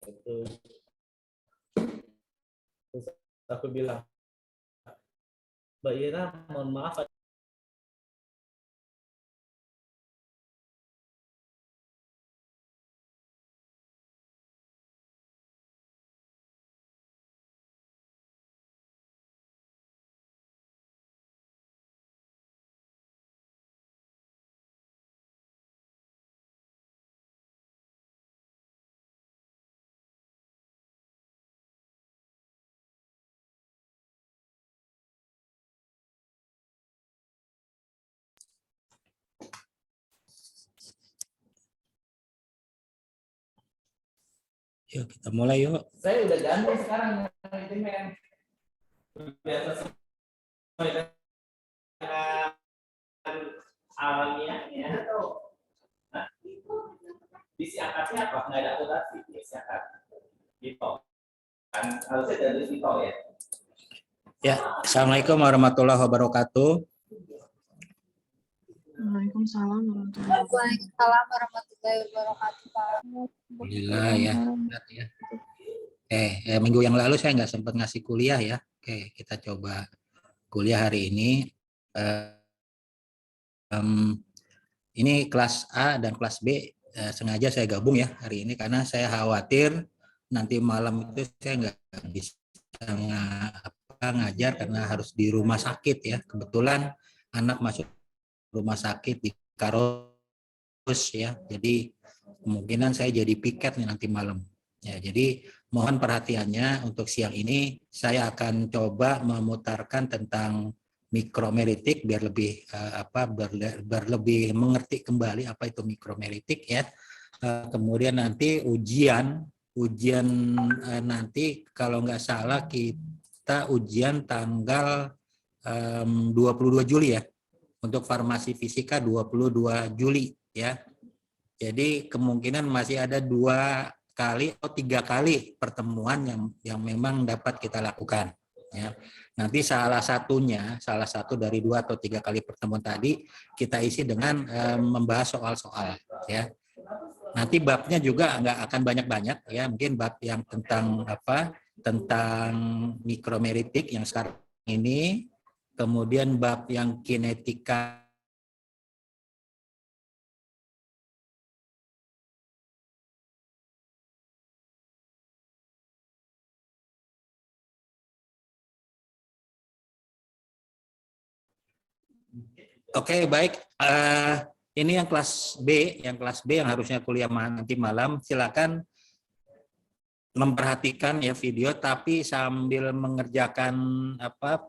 Itu. Terus aku bilang, Mbak Ira, mohon maaf. Yuk kita mulai yuk. Saya udah ganti sekarang itu men. Biasa sesuai dengan alamiahnya atau isi akadnya apa? Nggak ada akuntansi isi akad. Gitu. Kan harusnya dari situ ya. Ya, Assalamualaikum warahmatullahi wabarakatuh. Waalaikumsalam warahmatullahi wabarakatuh. Waalaikumsalam warahmatullahi wabarakatuh. Alhamdulillah ya. Minggu yang lalu saya nggak sempat ngasih kuliah ya. Oke, kita coba kuliah hari ini. Ini kelas A dan kelas B sengaja saya gabung ya hari ini karena saya khawatir nanti malam itu saya nggak bisa ngajar karena harus di rumah sakit ya. Kebetulan anak masuk rumah sakit di Karos ya. Jadi kemungkinan saya jadi piket nih nanti malam. Ya, jadi mohon perhatiannya untuk siang ini saya akan coba memutarkan tentang mikromeritik biar lebih biar lebih mengerti kembali apa itu mikromeritik ya. Kemudian nanti ujian nanti kalau nggak salah kita ujian tanggal 22 Juli ya. Untuk farmasi fisika 22 Juli ya. Jadi kemungkinan masih ada 2 kali atau 3 kali pertemuan yang memang dapat kita lakukan ya. Nanti salah satu dari 2 atau 3 kali pertemuan tadi kita isi dengan membahas soal-soal ya. Nanti babnya juga nggak akan banyak-banyak ya, mungkin bab yang tentang mikromeritik yang sekarang ini, kemudian bab yang kinetika Oke, baik. Ini yang kelas B, yang harusnya kuliah nanti malam. Silakan memperhatikan ya video, tapi sambil mengerjakan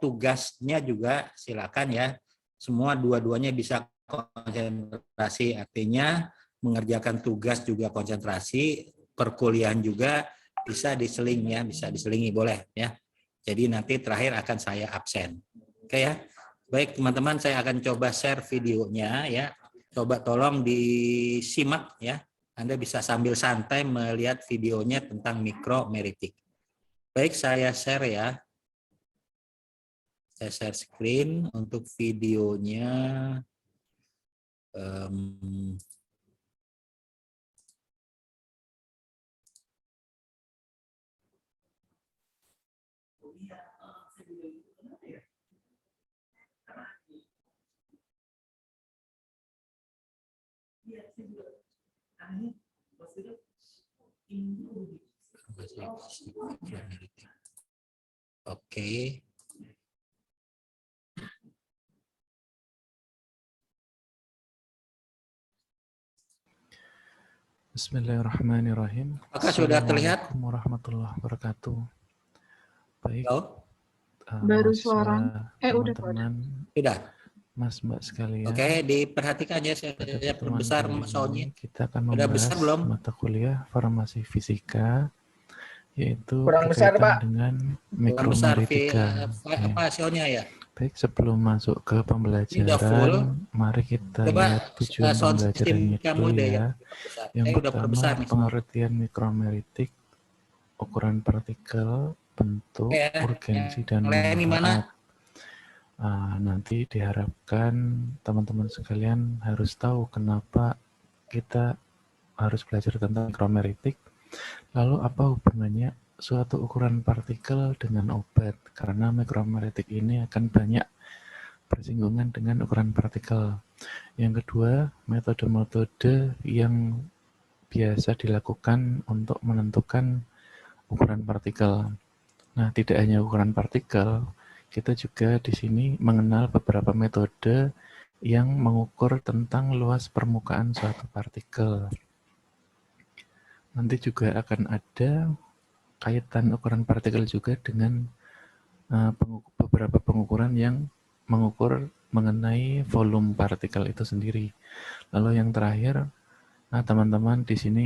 tugasnya juga silakan ya. Semua dua-duanya bisa konsentrasi, artinya mengerjakan tugas juga konsentrasi, perkuliahan juga bisa diseling ya, bisa diselingi boleh ya. Jadi nanti terakhir akan saya absen. Oke ya. Baik teman-teman, saya akan coba share videonya ya. Coba tolong disimak ya. Anda bisa sambil santai melihat videonya tentang mikromeritik. Baik, saya share ya. Saya share screen untuk videonya. Oke. Bismillahirrahmanirrahim. Apakah sudah terlihat? Assalamualaikum warahmatullahi wabarakatuh. Baik. Baru suara. Teman-teman. Sudah. Mas Mbak sekalian. Oke, diperhatikan ya, saya perbesar soalnya. Kita akan membahas mata kuliah farmasi fisika, yaitu kurang besar, Pak, dengan mikromeritika. Apa soalnya ya? Baik, sebelum masuk ke pembelajaran, mari kita lihat tujuan pembelajarannya dulu ya. Yang pertama, pengertian mikromeritik, ukuran partikel, bentuk, urgensi, dan manfaat. Nanti diharapkan teman-teman sekalian harus tahu kenapa kita harus belajar tentang mikromeritik Lalu apa hubungannya suatu ukuran partikel dengan obat? Karena mikromeretik ini akan banyak bersinggungan dengan ukuran partikel. Yang kedua, metode-metode yang biasa dilakukan untuk menentukan ukuran partikel. Nah, tidak hanya ukuran partikel, kita juga di sini mengenal beberapa metode yang mengukur tentang luas permukaan suatu partikel. Nanti juga akan ada kaitan ukuran partikel juga dengan beberapa pengukuran yang mengukur mengenai volume partikel itu sendiri. Lalu yang terakhir, teman-teman di sini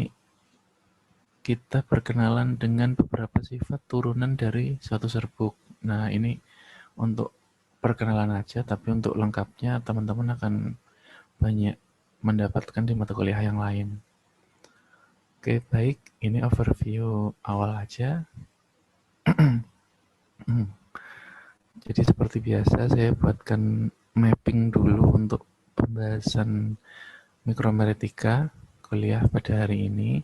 kita berkenalan dengan beberapa sifat turunan dari suatu serbuk. Nah, ini untuk perkenalan aja, tapi untuk lengkapnya teman-teman akan banyak mendapatkan di mata kuliah yang lain. Oke, baik. Ini overview awal aja. Jadi seperti biasa saya buatkan mapping dulu untuk pembahasan mikromeretika kuliah pada hari ini.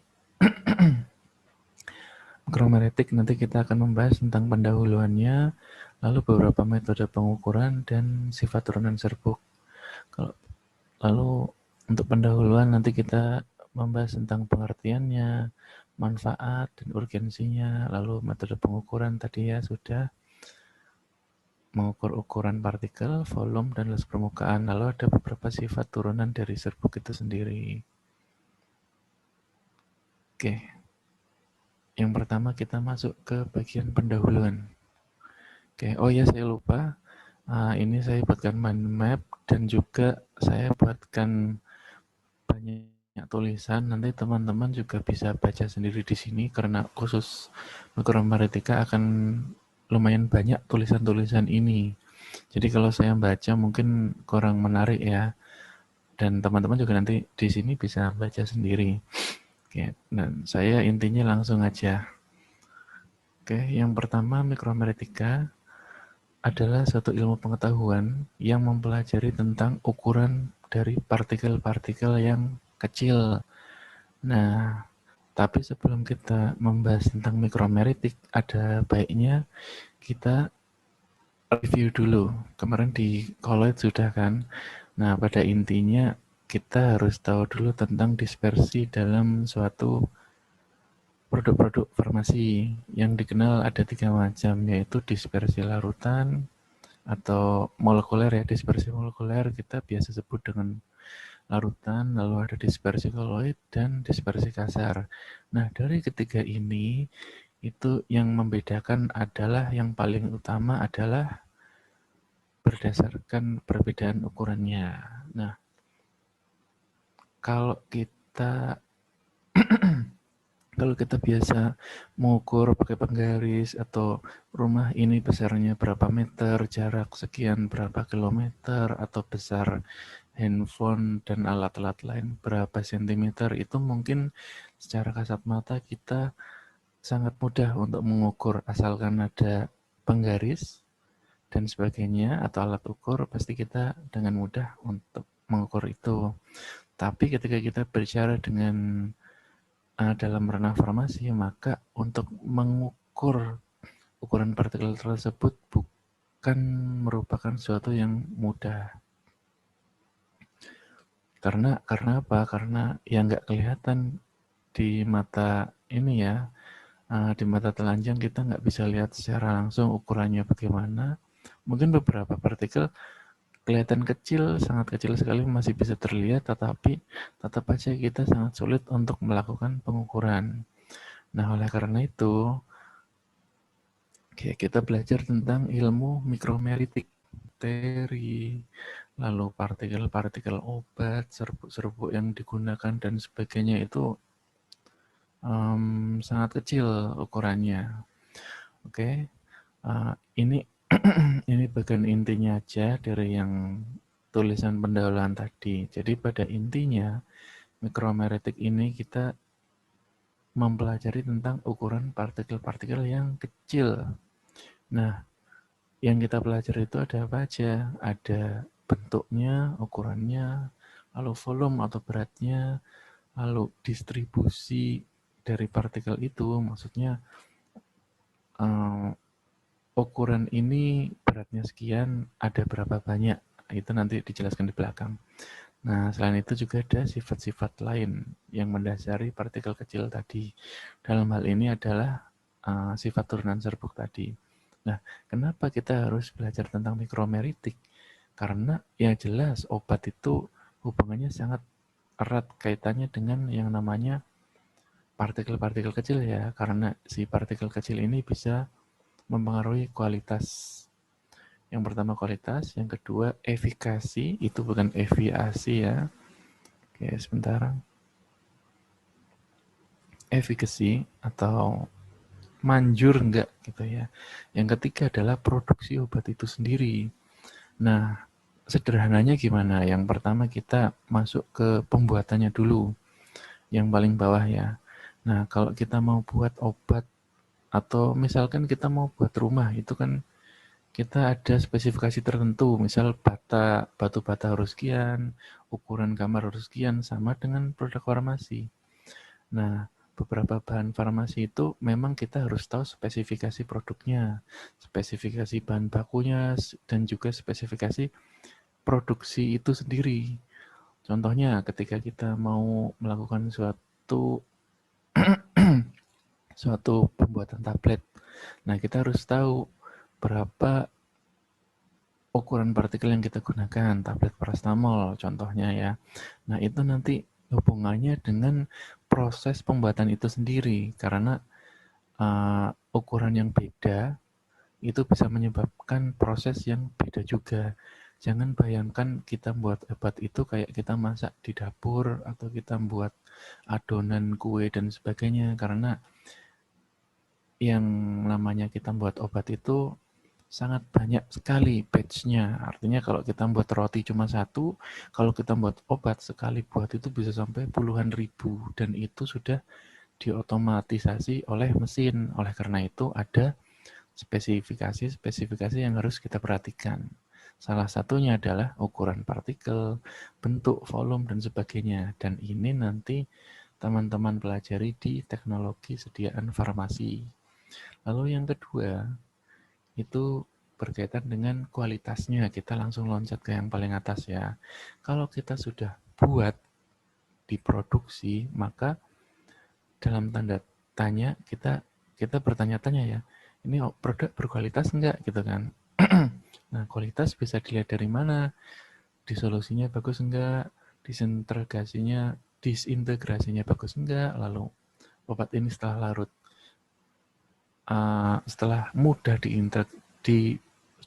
Mikromeretik nanti kita akan membahas tentang pendahuluannya, lalu beberapa metode pengukuran dan sifat turunan serbuk. Lalu untuk pendahuluan nanti kita membahas tentang pengertiannya, manfaat dan urgensinya, lalu metode pengukuran tadi ya sudah mengukur ukuran partikel, volume, dan luas permukaan. Lalu ada beberapa sifat turunan dari serbuk itu sendiri. Oke. Yang pertama kita masuk ke bagian pendahuluan. Oke, oh ya saya lupa. Ini saya buatkan mind map dan juga saya buatkan banyak tulisan. Nanti teman-teman juga bisa baca sendiri di sini karena khusus mikromeretika akan lumayan banyak tulisan-tulisan ini. Jadi kalau saya baca mungkin kurang menarik ya. Dan teman-teman juga nanti di sini bisa baca sendiri. Oke, dan saya intinya langsung aja. Oke, yang pertama mikromeretika adalah suatu ilmu pengetahuan yang mempelajari tentang ukuran dari partikel-partikel yang kecil. Nah, tapi sebelum kita membahas tentang mikromeretik, ada baiknya kita review dulu. Kemarin di college sudah kan. Nah, pada intinya kita harus tahu dulu tentang dispersi dalam suatu produk-produk farmasi yang dikenal ada 3 macam, yaitu dispersi larutan atau molekuler ya. Dispersi molekuler kita biasa sebut dengan larutan, lalu ada dispersi koloid dan dispersi kasar. Nah, dari ketiga ini, itu yang membedakan adalah yang paling utama adalah berdasarkan perbedaan ukurannya. Nah, kalau kita biasa mengukur pakai penggaris atau rumah ini besarnya berapa meter, jarak sekian berapa kilometer, atau besar handphone dan alat-alat lain berapa sentimeter, itu mungkin secara kasat mata kita sangat mudah untuk mengukur asalkan ada penggaris dan sebagainya atau alat ukur, pasti kita dengan mudah untuk mengukur itu. Tapi ketika kita berbicara dengan dalam ranah farmasi, maka untuk mengukur ukuran partikel tersebut bukan merupakan sesuatu yang mudah. Karena apa? Karena ya nggak kelihatan di mata ini ya, di mata telanjang kita nggak bisa lihat secara langsung ukurannya bagaimana. Mungkin beberapa partikel kelihatan kecil, sangat kecil sekali masih bisa terlihat, tetapi tetap saja kita sangat sulit untuk melakukan pengukuran. Nah, oleh karena itu, kita belajar tentang ilmu mikromeretik, bakteri, lalu partikel-partikel obat, serbuk-serbuk yang digunakan dan sebagainya itu sangat kecil ukurannya. Oke, ini ini bagian intinya aja dari yang tulisan pendahuluan tadi. Jadi pada intinya mikromeretik ini kita mempelajari tentang ukuran partikel-partikel yang kecil. Nah, yang kita pelajari itu ada apa aja? Ada bentuknya, ukurannya, lalu volume atau beratnya, lalu distribusi dari partikel itu, maksudnya ukuran ini beratnya sekian, ada berapa banyak, itu nanti dijelaskan di belakang. Nah, selain itu juga ada sifat-sifat lain yang mendasari partikel kecil tadi. Dalam hal ini adalah sifat turunan serbuk tadi. Nah, kenapa kita harus belajar tentang mikromeritik? Karena ya jelas obat itu hubungannya sangat erat kaitannya dengan yang namanya partikel-partikel kecil ya, karena si partikel kecil ini bisa mempengaruhi kualitas. Yang pertama kualitas, yang kedua efikasi, itu bukan eviasi ya. Oke, sebentar. Efikasi atau manjur enggak gitu ya. Yang ketiga adalah produksi obat itu sendiri. Nah, sederhananya gimana? Yang pertama kita masuk ke pembuatannya dulu. Yang paling bawah ya. Nah, kalau kita mau buat obat atau misalkan kita mau buat rumah, itu kan kita ada spesifikasi tertentu, misal batu bata harus sekian, ukuran kamar harus sekian, sama dengan produk farmasi. Nah, beberapa bahan farmasi itu memang kita harus tahu spesifikasi produknya, spesifikasi bahan bakunya, dan juga spesifikasi produksi itu sendiri. Contohnya ketika kita mau melakukan suatu pembuatan tablet, nah kita harus tahu berapa ukuran partikel yang kita gunakan, tablet paracetamol contohnya ya. Nah, itu nanti hubungannya dengan proses pembuatan itu sendiri, karena ukuran yang beda itu bisa menyebabkan proses yang beda juga. Jangan bayangkan kita buat obat itu kayak kita masak di dapur atau kita buat adonan kue dan sebagainya, karena yang namanya kita buat obat itu sangat banyak sekali batch-nya. Artinya kalau kita buat roti cuma satu, kalau kita buat obat sekali buat itu bisa sampai puluhan ribu, dan itu sudah diotomatisasi oleh mesin. Oleh karena itu ada spesifikasi yang harus kita perhatikan. Salah satunya adalah ukuran partikel, bentuk, volume, dan sebagainya. Dan ini nanti teman-teman pelajari di teknologi sediaan farmasi. Lalu yang kedua, itu berkaitan dengan kualitasnya. Kita langsung loncat ke yang paling atas ya. Kalau kita sudah buat diproduksi, maka dalam tanda tanya kita bertanya-tanya ya, ini produk berkualitas enggak gitu kan. Nah, kualitas bisa dilihat dari mana? Disolusinya bagus enggak? Disintegrasinya bagus enggak? Lalu obat ini setelah larut, setelah mudah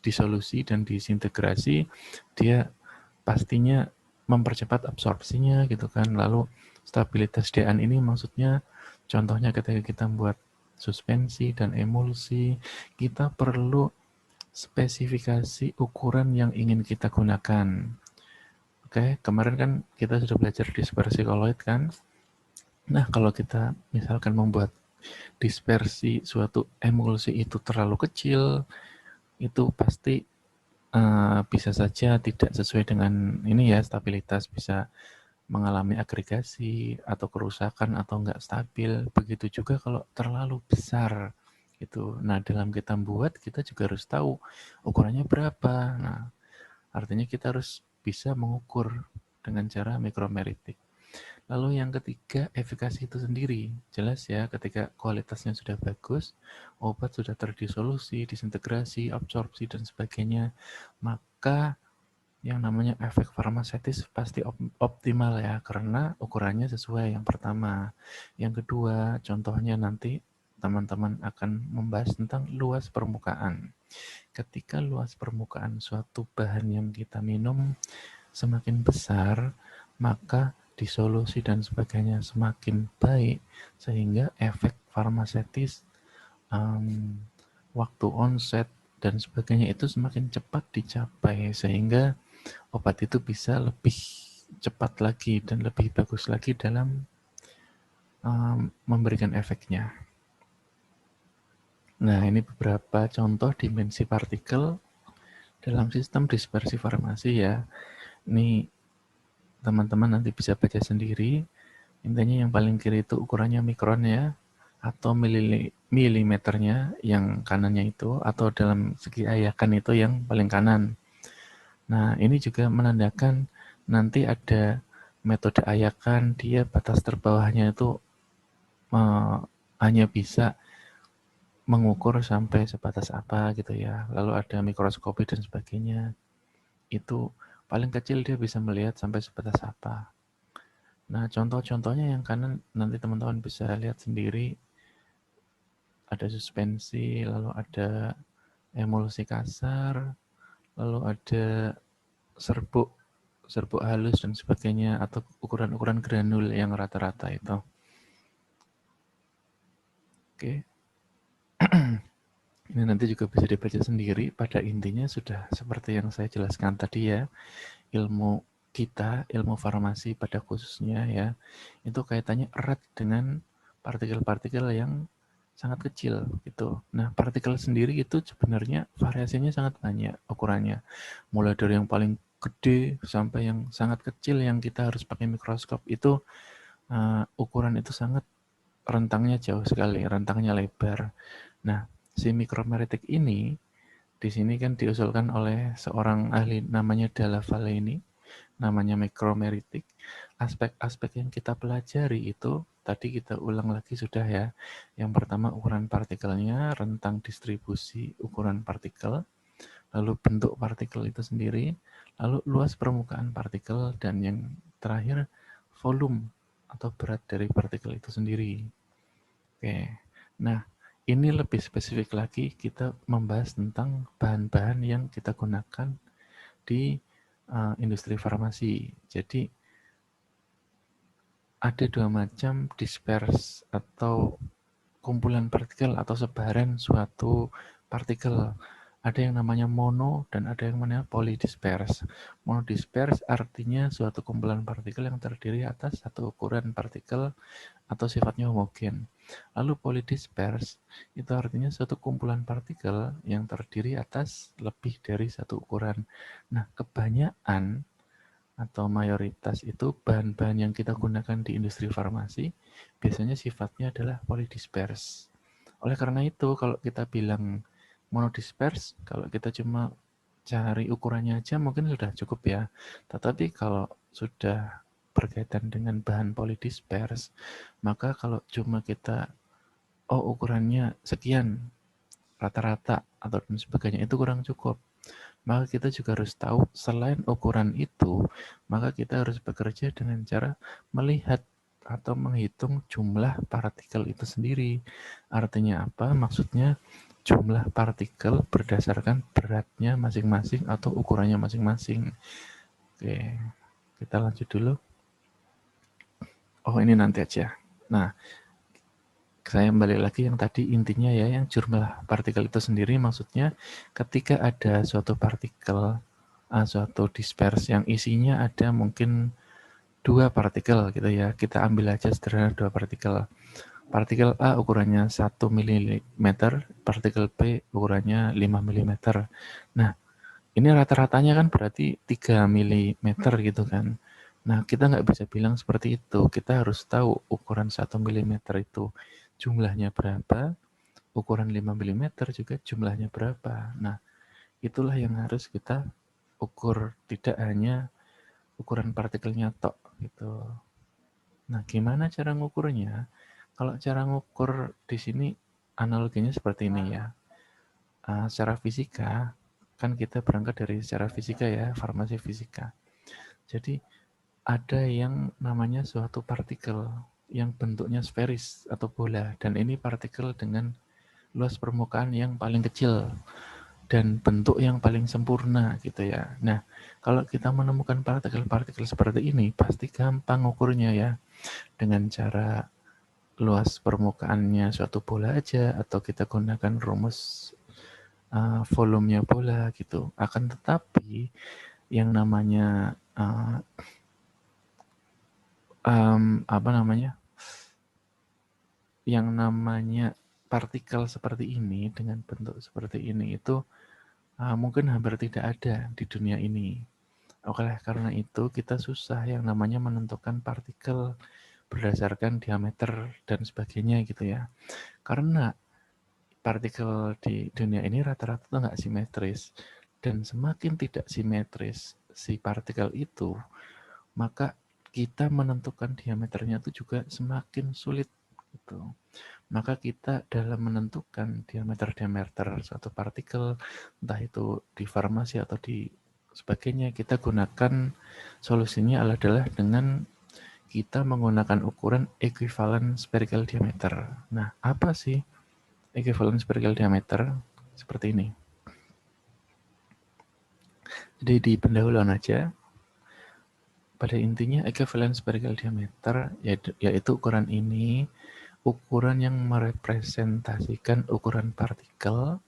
disolusi dan disintegrasi, dia pastinya mempercepat absorpsinya gitu kan. Lalu stabilitas DN ini maksudnya contohnya ketika kita buat suspensi dan emulsi, kita perlu spesifikasi ukuran yang ingin kita gunakan. Oke, kemarin kan kita sudah belajar dispersi koloid kan. Nah, kalau kita misalkan membuat dispersi suatu emulsi itu terlalu kecil, itu pasti bisa saja tidak sesuai dengan ini ya, stabilitas, bisa mengalami agregasi atau kerusakan atau enggak stabil. Begitu juga kalau terlalu besar gitu. Nah, dalam kita buat kita juga harus tahu ukurannya berapa. Nah, artinya kita harus bisa mengukur dengan cara mikromeritik. Lalu yang ketiga, efikasi itu sendiri. Jelas ya, ketika kualitasnya sudah bagus, obat sudah terdisolusi, disintegrasi, absorpsi, dan sebagainya, maka yang namanya efek farmaseutis pasti optimal ya, karena ukurannya sesuai yang pertama. Yang kedua, contohnya nanti teman-teman akan membahas tentang luas permukaan. Ketika luas permukaan suatu bahan yang kita minum semakin besar, maka disolusi dan sebagainya semakin baik, sehingga efek farmaseutis, waktu onset dan sebagainya itu semakin cepat dicapai, sehingga obat itu bisa lebih cepat lagi dan lebih bagus lagi dalam memberikan efeknya. Nah, ini beberapa contoh dimensi partikel dalam sistem dispersi farmasi ya. Ini teman-teman nanti bisa baca sendiri. Intinya yang paling kiri itu ukurannya mikron ya, atau milimeternya yang kanannya itu, atau dalam segi ayakan itu yang paling kanan. Nah, ini juga menandakan nanti ada metode ayakan, dia batas terbawahnya itu hanya bisa mengukur sampai sebatas apa gitu ya. Lalu ada mikroskopi dan sebagainya. Itu paling kecil dia bisa melihat sampai sebatas apa. Nah, contoh-contohnya yang kanan nanti teman-teman bisa lihat sendiri. Ada suspensi, lalu ada emulsi kasar, lalu ada serbuk halus dan sebagainya, atau ukuran-ukuran granul yang rata-rata itu. Oke. Ini nanti juga bisa dibaca sendiri. Pada intinya sudah seperti yang saya jelaskan tadi ya. Ilmu kita, ilmu farmasi pada khususnya ya, itu kaitannya erat dengan partikel-partikel yang sangat kecil gitu. Nah, partikel sendiri itu sebenarnya variasinya sangat banyak ukurannya. Mulai dari yang paling gede sampai yang sangat kecil yang kita harus pakai mikroskop itu ukuran itu sangat rentangnya jauh sekali, rentangnya lebar. Nah, si mikromeritik ini di sini kan diusulkan oleh seorang ahli namanya Dalla Valle ini, namanya mikromeritik. Aspek-aspek yang kita pelajari itu tadi kita ulang lagi sudah ya. Yang pertama ukuran partikelnya, rentang distribusi ukuran partikel, lalu bentuk partikel itu sendiri, lalu luas permukaan partikel, dan yang terakhir volume atau berat dari partikel itu sendiri. Oke, nah ini lebih spesifik lagi kita membahas tentang bahan-bahan yang kita gunakan di industri farmasi. Jadi ada dua macam disperse atau kumpulan partikel atau sebaran suatu partikel. Ada yang namanya mono dan ada yang namanya polydisperse. Monodisperse artinya suatu kumpulan partikel yang terdiri atas satu ukuran partikel atau sifatnya homogen. Lalu polydisperse itu artinya suatu kumpulan partikel yang terdiri atas lebih dari satu ukuran. Nah, kebanyakan atau mayoritas itu bahan-bahan yang kita gunakan di industri farmasi biasanya sifatnya adalah polydisperse. Oleh karena itu, kalau kita bilang monodisperse, kalau kita cuma cari ukurannya aja mungkin sudah cukup ya. Tetapi kalau sudah berkaitan dengan bahan polydisperse, maka kalau cuma kita, oh ukurannya sekian, rata-rata, atau dan sebagainya, itu kurang cukup. Maka kita juga harus tahu selain ukuran itu, maka kita harus bekerja dengan cara melihat atau menghitung jumlah partikel itu sendiri. Artinya apa? Maksudnya jumlah partikel berdasarkan beratnya masing-masing atau ukurannya masing-masing. Oke, kita lanjut dulu. Oh, ini nanti aja. Nah, saya balik lagi yang tadi intinya ya, yang jumlah partikel itu sendiri maksudnya ketika ada suatu partikel, suatu disperse yang isinya ada mungkin 2 partikel gitu ya, kita ambil aja sederhana 2 partikel. Partikel A ukurannya 1 mm, partikel B ukurannya 5 mm. Nah, ini rata-ratanya kan berarti 3 mm gitu kan. Nah, kita nggak bisa bilang seperti itu. Kita harus tahu ukuran 1 mm itu jumlahnya berapa, ukuran 5 mm juga jumlahnya berapa. Nah, itulah yang harus kita ukur, tidak hanya ukuran partikelnya tok gitu. Nah, gimana cara ngukurnya? Kalau cara ngukur di sini analoginya seperti ini ya. Secara fisika, kan kita berangkat dari secara fisika ya, farmasi fisika. Jadi ada yang namanya suatu partikel yang bentuknya sferis atau bola, dan ini partikel dengan luas permukaan yang paling kecil dan bentuk yang paling sempurna gitu ya. Nah, kalau kita menemukan partikel-partikel seperti ini pasti gampang ukurnya ya, dengan cara luas permukaannya suatu bola aja, atau kita gunakan rumus volumenya bola gitu. Akan tetapi yang namanya apa namanya? Yang namanya partikel seperti ini dengan bentuk seperti ini itu mungkin hampir tidak ada di dunia ini. Oleh karena itu kita susah yang namanya menentukan partikel berdasarkan diameter dan sebagainya gitu ya. Karena partikel di dunia ini rata-rata tuh nggak simetris, dan semakin tidak simetris si partikel itu, maka kita menentukan diameternya itu juga semakin sulit gitu. Maka kita dalam menentukan diameter suatu partikel, entah itu di farmasi atau di sebagainya, kita gunakan solusinya adalah dengan kita menggunakan ukuran equivalent spherical diameter. Nah, apa sih equivalent spherical diameter? Seperti ini. Jadi di pendahuluan aja, pada intinya equivalent spherical diameter yaitu ukuran ini, ukuran yang merepresentasikan ukuran partikel,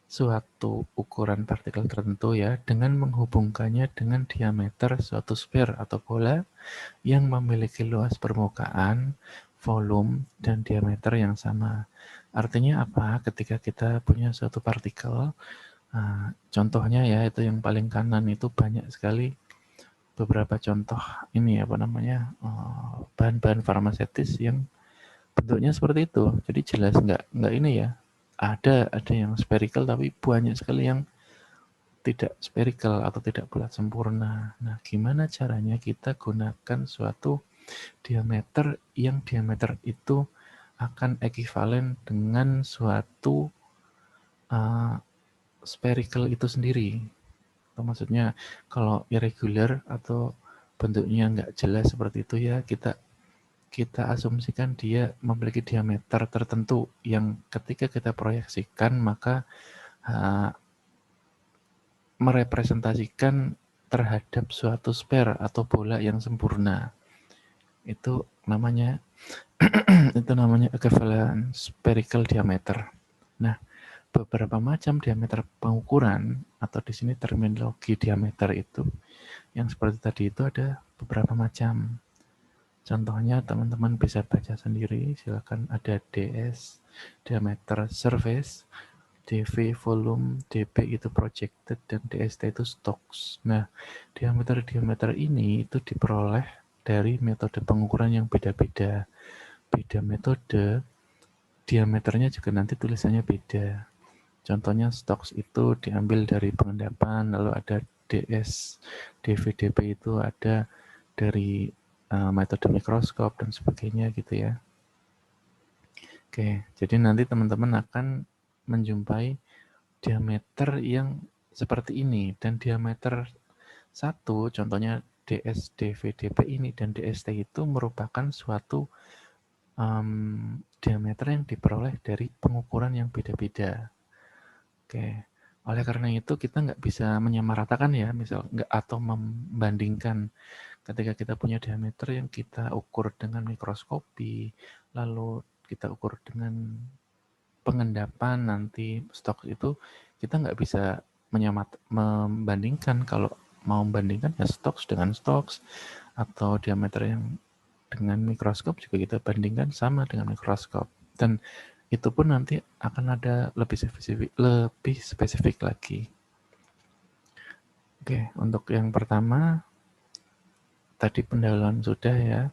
suatu ukuran partikel tertentu ya, dengan menghubungkannya dengan diameter suatu sphere atau bola yang memiliki luas permukaan, volume, dan diameter yang sama. Artinya apa? Ketika kita punya suatu partikel, contohnya ya, itu yang paling kanan itu banyak sekali beberapa contoh ini apa namanya, bahan-bahan farmaseutis yang bentuknya seperti itu. Jadi jelas nggak ini ya. Ada yang spherical tapi banyak sekali yang tidak spherical atau tidak bulat sempurna. Nah, gimana caranya kita gunakan suatu diameter yang diameter itu akan ekivalen dengan suatu spherical itu sendiri. Atau maksudnya kalau irregular atau bentuknya nggak jelas seperti itu ya, kita asumsikan dia memiliki diameter tertentu yang ketika kita proyeksikan maka merepresentasikan terhadap suatu sphere atau bola yang sempurna. Itu namanya equivalent spherical diameter. Nah, beberapa macam diameter pengukuran atau di sini terminologi diameter itu yang seperti tadi itu ada beberapa macam. Contohnya teman-teman bisa baca sendiri, silakan. Ada DS, diameter surface, DV volume, DP itu projected, dan DST itu stokes. Nah, diameter ini itu diperoleh dari metode pengukuran yang beda-beda. Beda metode, diameternya juga nanti tulisannya beda. Contohnya stokes itu diambil dari pengendapan, lalu ada DS, DV, DP itu ada dari metode mikroskop dan sebagainya gitu ya. Oke, jadi nanti teman-teman akan menjumpai diameter yang seperti ini, dan diameter satu, contohnya DS, DV, DP ini dan DST itu merupakan suatu diameter yang diperoleh dari pengukuran yang beda-beda. Oke, oleh karena itu kita nggak bisa menyamaratakan ya, misal nggak atau membandingkan ketika kita punya diameter yang kita ukur dengan mikroskopi, lalu kita ukur dengan pengendapan nanti stok itu, kita nggak bisa membandingkan. Kalau mau membandingkan ya stoks dengan stoks, atau diameter yang dengan mikroskop juga kita bandingkan sama dengan mikroskop, dan itu pun nanti akan ada lebih spesifik lagi. Oke, untuk yang pertama tadi pendahuluan sudah ya.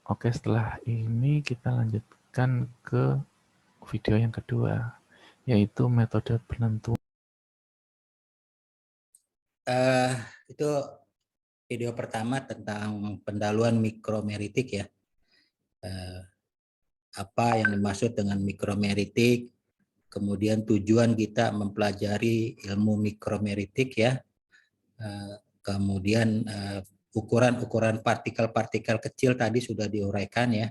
Oke, setelah ini kita lanjutkan ke video yang kedua, yaitu metode penentuan. Itu video pertama tentang pendahuluan mikromeritik ya. Apa yang dimaksud dengan mikromeritik, kemudian tujuan kita mempelajari ilmu mikromeritik ya, kemudian ukuran-ukuran partikel-partikel kecil tadi sudah diuraikan ya.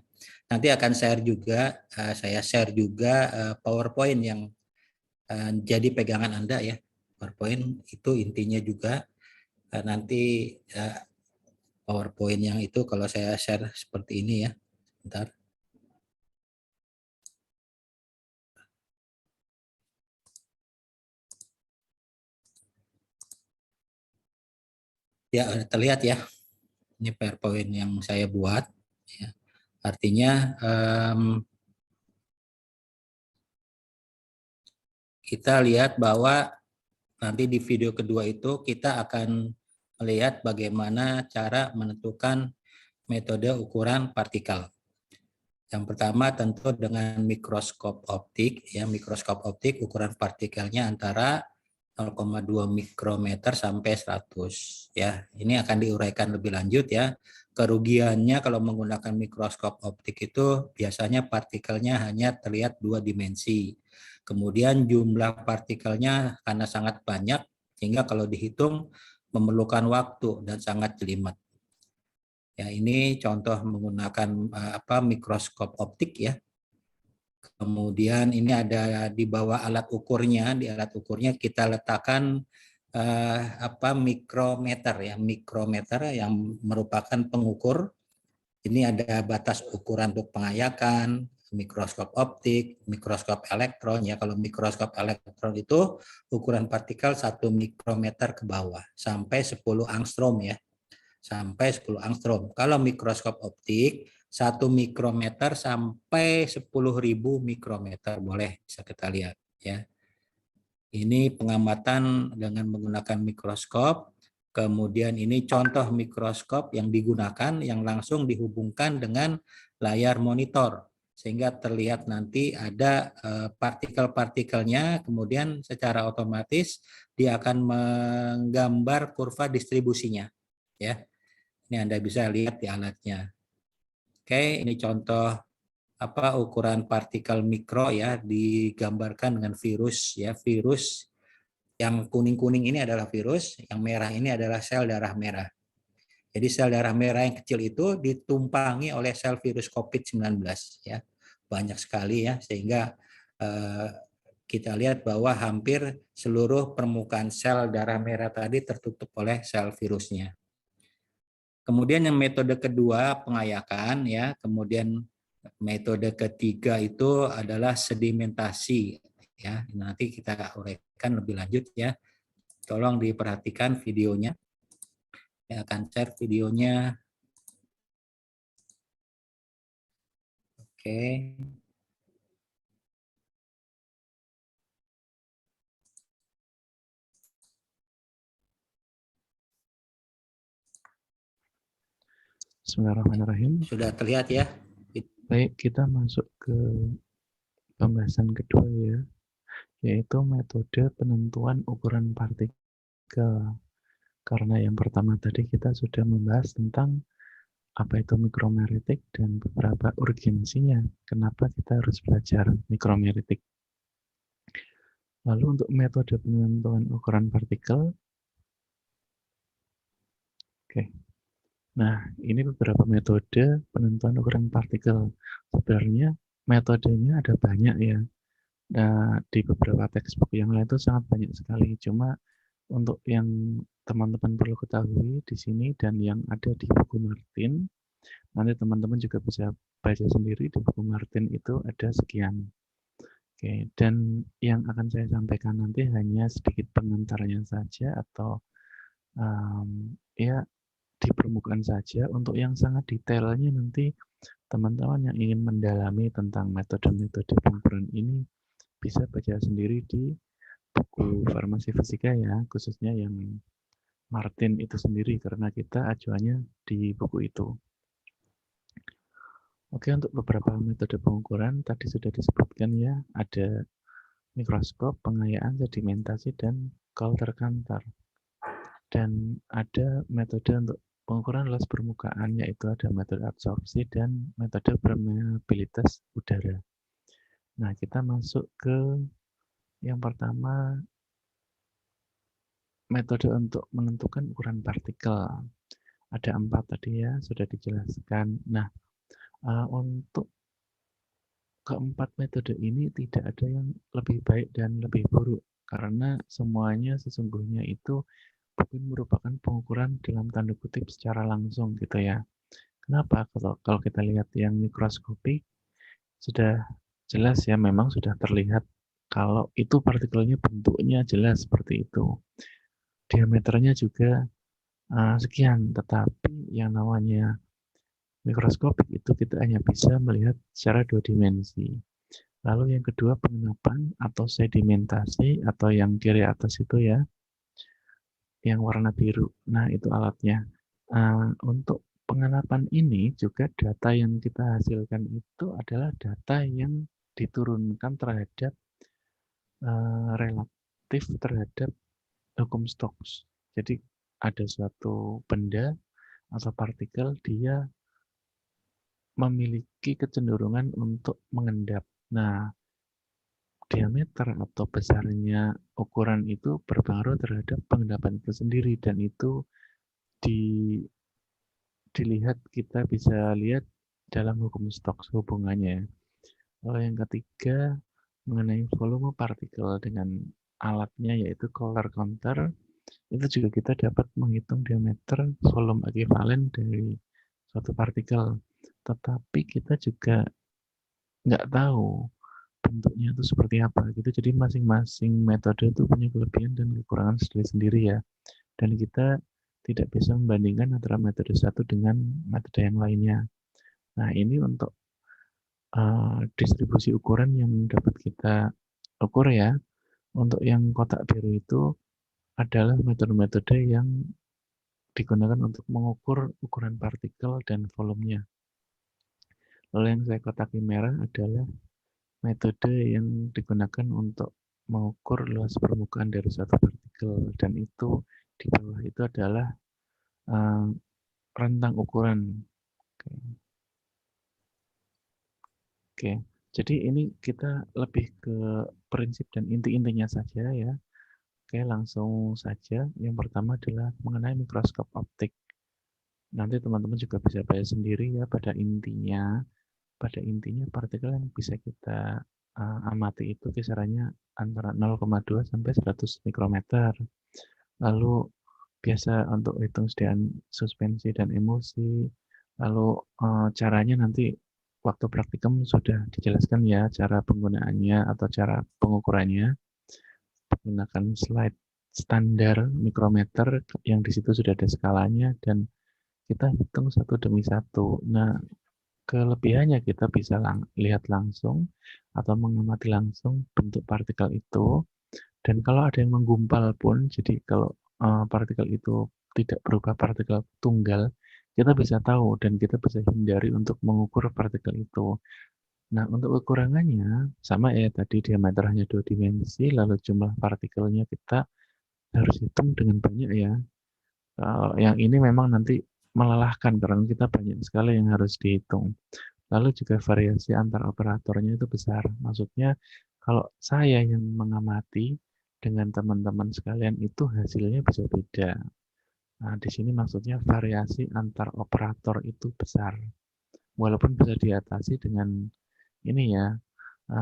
Nanti akan saya share juga PowerPoint yang jadi pegangan Anda ya. PowerPoint itu intinya juga nanti PowerPoint yang itu kalau saya share seperti ini ya. Bentar. Ya, terlihat ya. Ini PowerPoint yang saya buat. Ya. Artinya kita lihat bahwa nanti di video kedua itu kita akan melihat bagaimana cara menentukan metode ukuran partikel. Yang pertama tentu dengan mikroskop optik, ya mikroskop optik ukuran partikelnya antara 0,2 mikrometer sampai 100, ya. Ini akan diuraikan lebih lanjut ya. Kerugiannya kalau menggunakan mikroskop optik itu biasanya partikelnya hanya terlihat 2 dimensi. Kemudian jumlah partikelnya karena sangat banyak sehingga kalau dihitung memerlukan waktu dan sangat jelimet. Ya, ini contoh menggunakan mikroskop optik ya. Kemudian ini ada di bawah alat ukurnya, di alat ukurnya kita letakkan mikrometer ya, mikrometer yang merupakan pengukur. Ini ada batas ukuran untuk pengayakan, mikroskop optik, mikroskop elektron ya. Kalau mikroskop elektron itu ukuran partikel 1 mikrometer ke bawah sampai 10 angstrom ya. Sampai 10 angstrom. Kalau mikroskop optik 1 mikrometer sampai 10.000 mikrometer boleh bisa kita lihat ya. Ini pengamatan dengan menggunakan mikroskop. Kemudian ini contoh mikroskop yang digunakan yang langsung dihubungkan dengan layar monitor sehingga terlihat nanti ada partikel-partikelnya, kemudian secara otomatis dia akan menggambar kurva distribusinya ya. Ini Anda bisa lihat di alatnya. Oke, ini contoh ukuran partikel mikro ya, digambarkan dengan virus ya. Virus yang kuning-kuning ini adalah virus, yang merah ini adalah sel darah merah. Jadi sel darah merah yang kecil itu ditumpangi oleh sel virus COVID-19 ya. Banyak sekali ya, sehingga kita lihat bahwa hampir seluruh permukaan sel darah merah tadi tertutup oleh sel virusnya. Kemudian yang metode kedua pengayakan ya, kemudian metode ketiga itu adalah sedimentasi ya. Nanti kita uraikan lebih lanjut ya. Tolong diperhatikan videonya. Saya akan share videonya. Oke. Bismillahirrahmanirrahim. Sudah terlihat ya? Baik, kita masuk ke pembahasan kedua ya, yaitu metode penentuan ukuran partikel. Karena yang pertama tadi kita sudah membahas tentang apa itu mikromeritik dan beberapa urgensinya. Kenapa kita harus belajar mikromeritik. Lalu untuk metode penentuan ukuran partikel, oke. Nah, ini beberapa metode penentuan ukuran partikel. Sebenarnya metodenya ada banyak ya. Nah, di beberapa textbook yang lain itu sangat banyak sekali. Cuma untuk yang teman-teman perlu ketahui di sini dan yang ada di buku Martin, nanti teman-teman juga bisa baca sendiri di buku Martin itu ada sekian. Oke, dan yang akan saya sampaikan nanti hanya sedikit pengantarnya saja atau ya di permukaan saja. Untuk yang sangat detailnya nanti teman-teman yang ingin mendalami tentang metode-metode pengukuran ini bisa baca sendiri di buku farmasi fisika ya, khususnya yang Martin itu sendiri karena kita acuannya di buku itu. Oke, untuk beberapa metode pengukuran tadi sudah disebutkan ya, ada mikroskop, pengayaan, sedimentasi, dan Coulter-Kantor. Dan ada metode untuk pengukuran luas permukaan, yaitu ada metode absorpsi dan metode permeabilitas udara. Nah, kita masuk ke yang pertama, metode untuk menentukan ukuran partikel. Ada 4 tadi ya, sudah dijelaskan. Nah, untuk keempat metode ini tidak ada yang lebih baik dan lebih buruk, karena semuanya sesungguhnya itu bukan merupakan pengukuran dalam tanda kutip secara langsung gitu ya. Kenapa? Kalau kita lihat yang mikroskopik sudah jelas ya, memang sudah terlihat kalau itu partikelnya bentuknya jelas seperti itu. Diameternya juga sekian, tetapi yang namanya mikroskopik itu kita hanya bisa melihat secara 2 dimensi. Lalu yang kedua pengenapan atau sedimentasi atau yang kiri atas itu ya, yang warna biru. Nah, itu alatnya. Untuk pengelapan ini juga data yang kita hasilkan itu adalah data yang diturunkan terhadap relatif terhadap hukum Stokes. Jadi ada suatu benda atau partikel, dia memiliki kecenderungan untuk mengendap. Nah, diameter atau besarnya ukuran itu berpengaruh terhadap pengendapan itu sendiri, dan itu dilihat, kita bisa lihat dalam hukum Stokes hubungannya. Lalu yang ketiga, mengenai volume partikel dengan alatnya yaitu Collar counter, itu juga kita dapat menghitung diameter volume ekuivalen dari suatu partikel. Tetapi kita juga nggak tahu bentuknya itu seperti apa gitu. Jadi masing-masing metode itu punya kelebihan dan kekurangan sendiri-sendiri ya. Dan kita tidak bisa membandingkan antara metode satu dengan metode yang lainnya. Nah, ini untuk distribusi ukuran yang dapat kita ukur ya. Untuk yang kotak biru itu adalah metode-metode yang digunakan untuk mengukur ukuran partikel dan volumenya. Lalu yang saya kotaki merah adalah metode yang digunakan untuk mengukur luas permukaan dari suatu partikel, dan itu di bawah itu adalah rentang ukuran. Oke, jadi ini kita lebih ke prinsip dan inti-intinya saja ya. Oke, langsung saja. Yang pertama adalah mengenai mikroskop optik. Nanti teman-teman juga bisa baca sendiri ya, pada intinya partikel yang bisa kita amati itu kisarannya antara 0,2 sampai 100 mikrometer. Lalu biasa untuk hitung sediaan suspensi dan emulsi. Lalu caranya nanti waktu praktikum sudah dijelaskan ya, cara penggunaannya atau cara pengukurannya. Menggunakan slide standar mikrometer yang di situ sudah ada skalanya, dan kita hitung satu demi satu. Nah, kelebihannya kita bisa lihat langsung atau mengamati langsung bentuk partikel itu. Dan kalau ada yang menggumpal pun, jadi kalau partikel itu tidak berubah partikel tunggal, kita bisa tahu dan kita bisa hindari untuk mengukur partikel itu. Nah, untuk kekurangannya sama ya, tadi diameter hanya 2 dimensi, lalu jumlah partikelnya kita harus hitung dengan banyak ya. Yang ini memang nanti melelahkan karena kita banyak sekali yang harus dihitung. Lalu juga variasi antar operatornya itu besar. Maksudnya kalau saya yang mengamati dengan teman-teman sekalian itu hasilnya bisa beda. Nah, di sini maksudnya variasi antar operator itu besar. Walaupun bisa diatasi dengan ini ya,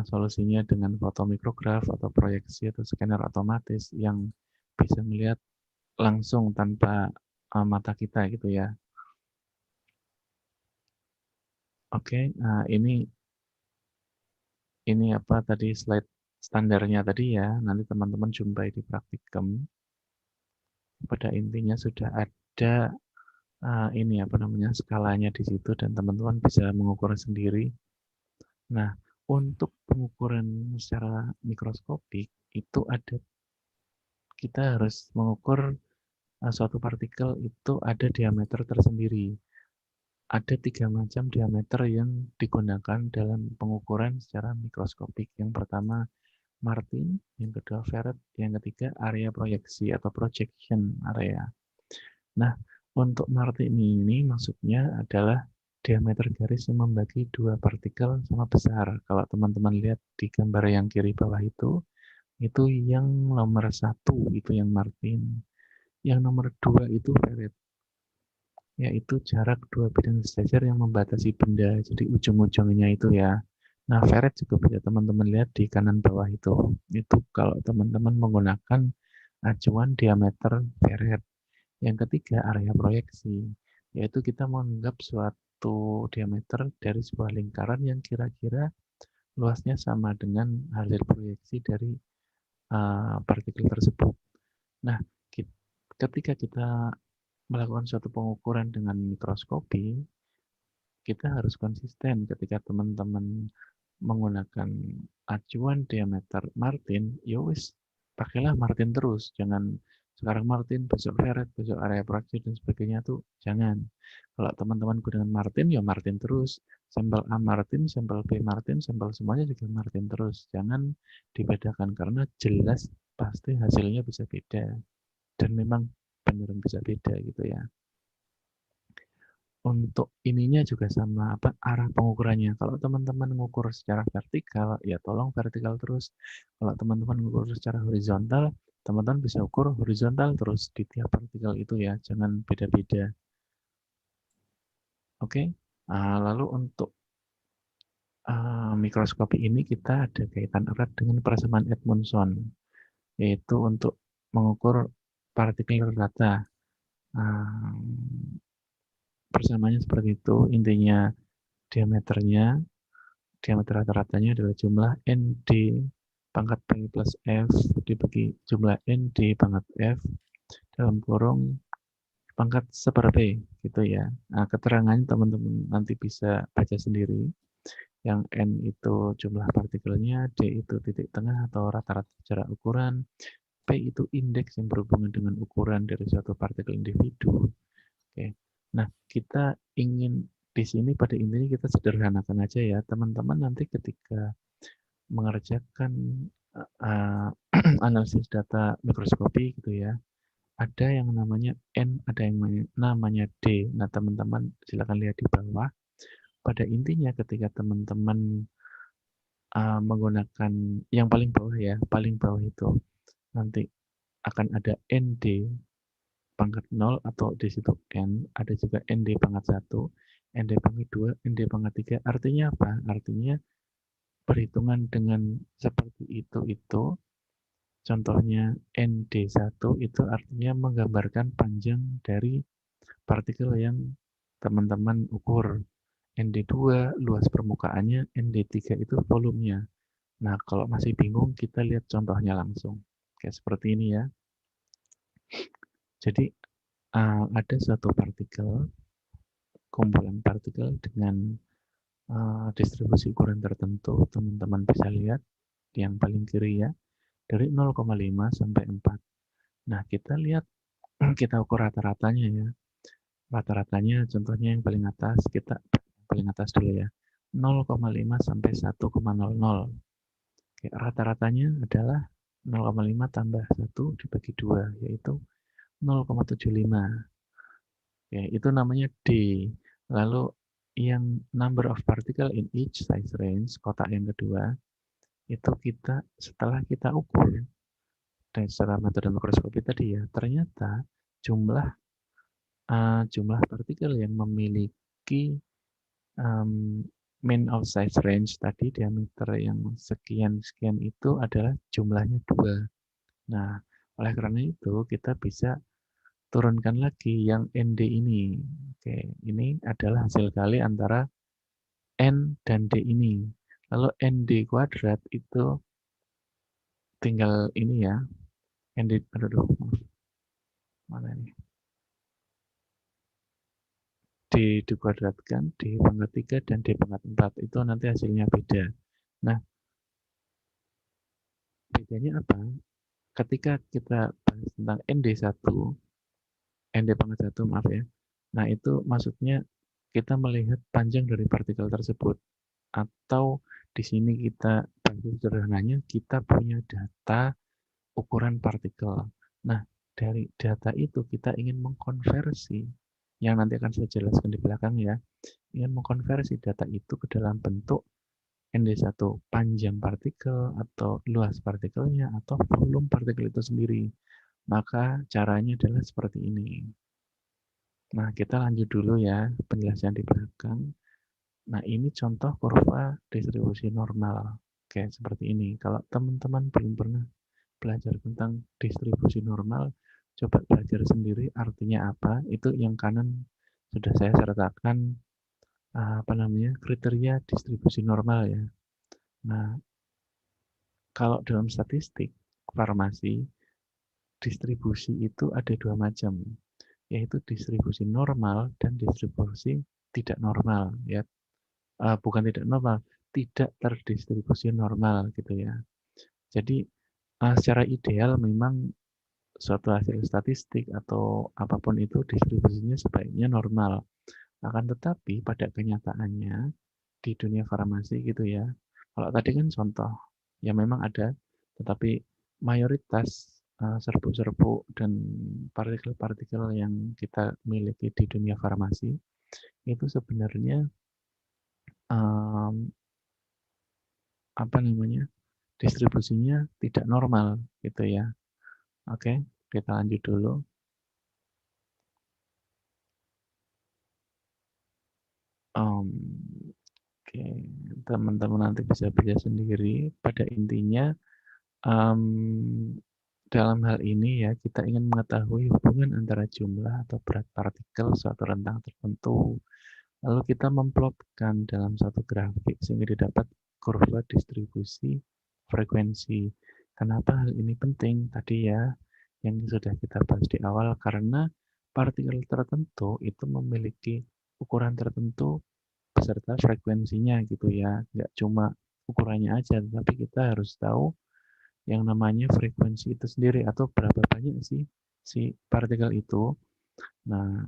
solusinya dengan fotomikrograf atau proyeksi atau scanner otomatis yang bisa melihat langsung tanpa mata kita gitu ya. Oke, nah ini apa tadi slide standarnya tadi ya, nanti teman-teman jumpai di praktikum. Pada intinya sudah ada ini apa namanya skalanya di situ, dan teman-teman bisa mengukur sendiri. Nah, untuk pengukuran secara mikroskopik itu kita harus mengukur suatu partikel itu ada diameter tersendiri. Ada 3 macam diameter yang digunakan dalam pengukuran secara mikroskopik. Yang pertama Martin, yang kedua Ferret, yang ketiga area proyeksi atau projection area. Nah, untuk Martin ini maksudnya adalah diameter garis yang membagi 2 partikel sama besar. Kalau teman-teman lihat di gambar yang kiri bawah itu yang nomor 1 itu yang Martin. Yang nomor 2 itu Ferret, yaitu jarak 2 bidang sejajar yang membatasi benda. Jadi ujung-ujungnya itu ya. Nah, Ferret juga bisa teman-teman lihat di kanan bawah itu. Itu kalau teman-teman menggunakan acuan diameter Ferret. Yang ketiga, area proyeksi, yaitu kita menganggap suatu diameter dari sebuah lingkaran yang kira-kira luasnya sama dengan hasil proyeksi dari partikel tersebut. Nah, ketika kita melakukan suatu pengukuran dengan mikroskopi, kita harus konsisten. Ketika teman-teman menggunakan acuan diameter Martin, ya wis pakailah Martin terus, jangan sekarang Martin, besok Feret, besok area proyeksi dan sebagainya tuh jangan. Kalau teman-teman gunakan Martin, ya Martin terus. Sampel A Martin, sampel B Martin, sampel semuanya juga Martin terus. Jangan dibedakan karena jelas pasti hasilnya bisa beda. Dan memang beneran bisa beda gitu ya. Untuk ininya juga sama apa arah pengukurannya. Kalau teman-teman mengukur secara vertikal, ya tolong vertikal terus. Kalau teman-teman mengukur secara horizontal, teman-teman bisa ukur horizontal terus di tiap partikel itu ya, jangan beda-beda. Oke. Lalu untuk mikroskopi ini kita ada kaitan erat dengan persamaan Edmondson, yaitu untuk mengukur partikel rata. Persamaannya seperti itu, intinya diameter rata-ratanya adalah jumlah ND pangkat P plus F dibagi jumlah ND pangkat F dalam kurung pangkat seper P gitu ya. Nah, keterangannya teman-teman nanti bisa baca sendiri. Yang N itu jumlah partikelnya, D itu titik tengah atau rata-rata jarak ukuran, P itu indeks yang berhubungan dengan ukuran dari suatu partikel individu. Oke. Nah, kita ingin di sini pada intinya kita sederhanakan aja ya, teman-teman nanti ketika mengerjakan analisis data mikroskopi gitu ya, ada yang namanya N, ada yang namanya D. Nah, teman-teman silakan lihat di bawah. Pada intinya ketika teman-teman menggunakan yang paling bawah ya, paling bawah itu nanti akan ada ND pangkat 0 atau di situ N, ada juga ND pangkat 1, ND pangkat 2, ND pangkat 3. Artinya apa? Artinya perhitungan dengan seperti itu contohnya ND1 itu artinya menggambarkan panjang dari partikel yang teman-teman ukur. ND2 luas permukaannya, ND3 itu volumenya. Nah, kalau masih bingung kita lihat contohnya langsung. Kayak seperti ini ya. Jadi ada suatu partikel, kumpulan partikel dengan distribusi ukuran tertentu, teman-teman bisa lihat di yang paling kiri ya, dari 0,5 sampai 4. Nah, kita lihat, kita ukur rata-ratanya ya. Rata-ratanya contohnya yang paling atas, kita paling atas dulu ya, 0,5 sampai 1,00. Rata-ratanya adalah 0,5 tambah 1 dibagi 2, yaitu 0,75. Ya, itu namanya D. Lalu yang number of particle in each size range, kotak yang kedua, itu kita setelah kita ukur dan secara metode mikroskopi tadi ya, ternyata jumlah partikel yang memiliki mean of size range tadi, diameter yang sekian itu adalah jumlahnya 2. Nah, oleh karena itu kita bisa turunkan lagi yang ND ini. Oke, ini adalah hasil kali antara N dan D ini. Lalu ND kuadrat itu tinggal ini ya. ND, aduh, mana ini? D dikuadratkan, D pangkat 3 dan D pangkat 4. Itu nanti hasilnya beda. Nah, bedanya apa? Ketika kita bahas tentang ND1, ND pangkat 1, maaf ya. Nah, itu maksudnya kita melihat panjang dari partikel tersebut. Atau di sini kita bantu sederhananya, kita punya data ukuran partikel. Nah, dari data itu kita ingin mengkonversi, yang nanti akan saya jelaskan di belakang ya, ingin mengkonversi data itu ke dalam bentuk ND1, panjang partikel, atau luas partikelnya, atau volume partikel itu sendiri. Maka caranya adalah seperti ini. Nah, kita lanjut dulu ya, penjelasan di belakang. Nah, ini contoh kurva distribusi normal. Kayak seperti ini. Kalau teman-teman belum pernah belajar tentang distribusi normal, coba belajar sendiri artinya apa. Itu yang kanan sudah saya sertakan kriteria distribusi normal ya. Nah, kalau dalam statistik farmasi, distribusi itu ada 2 macam, yaitu distribusi normal dan distribusi tidak normal ya. Bukan tidak normal, tidak terdistribusi normal gitu ya. Jadi secara ideal memang suatu hasil statistik atau apapun itu distribusinya sebaiknya normal. Akan tetapi pada kenyataannya di dunia farmasi gitu ya, kalau tadi kan contoh, ya memang ada, tetapi mayoritas serbuk-serbuk dan partikel-partikel yang kita miliki di dunia farmasi itu sebenarnya apa namanya, distribusinya tidak normal gitu ya. Oke, kita lanjut dulu. Oke, teman-teman nanti bisa baca sendiri. Pada intinya, dalam hal ini ya, kita ingin mengetahui hubungan antara jumlah atau berat partikel suatu rentang tertentu. Lalu kita memplotkan dalam satu grafik sehingga didapat kurva distribusi frekuensi. Kenapa hal ini penting? Tadi ya, yang sudah kita bahas di awal, karena partikel tertentu itu memiliki ukuran tertentu beserta frekuensinya gitu ya. Nggak cuma ukurannya aja, tapi kita harus tahu yang namanya frekuensi itu sendiri atau berapa banyak sih si partikel itu. Nah,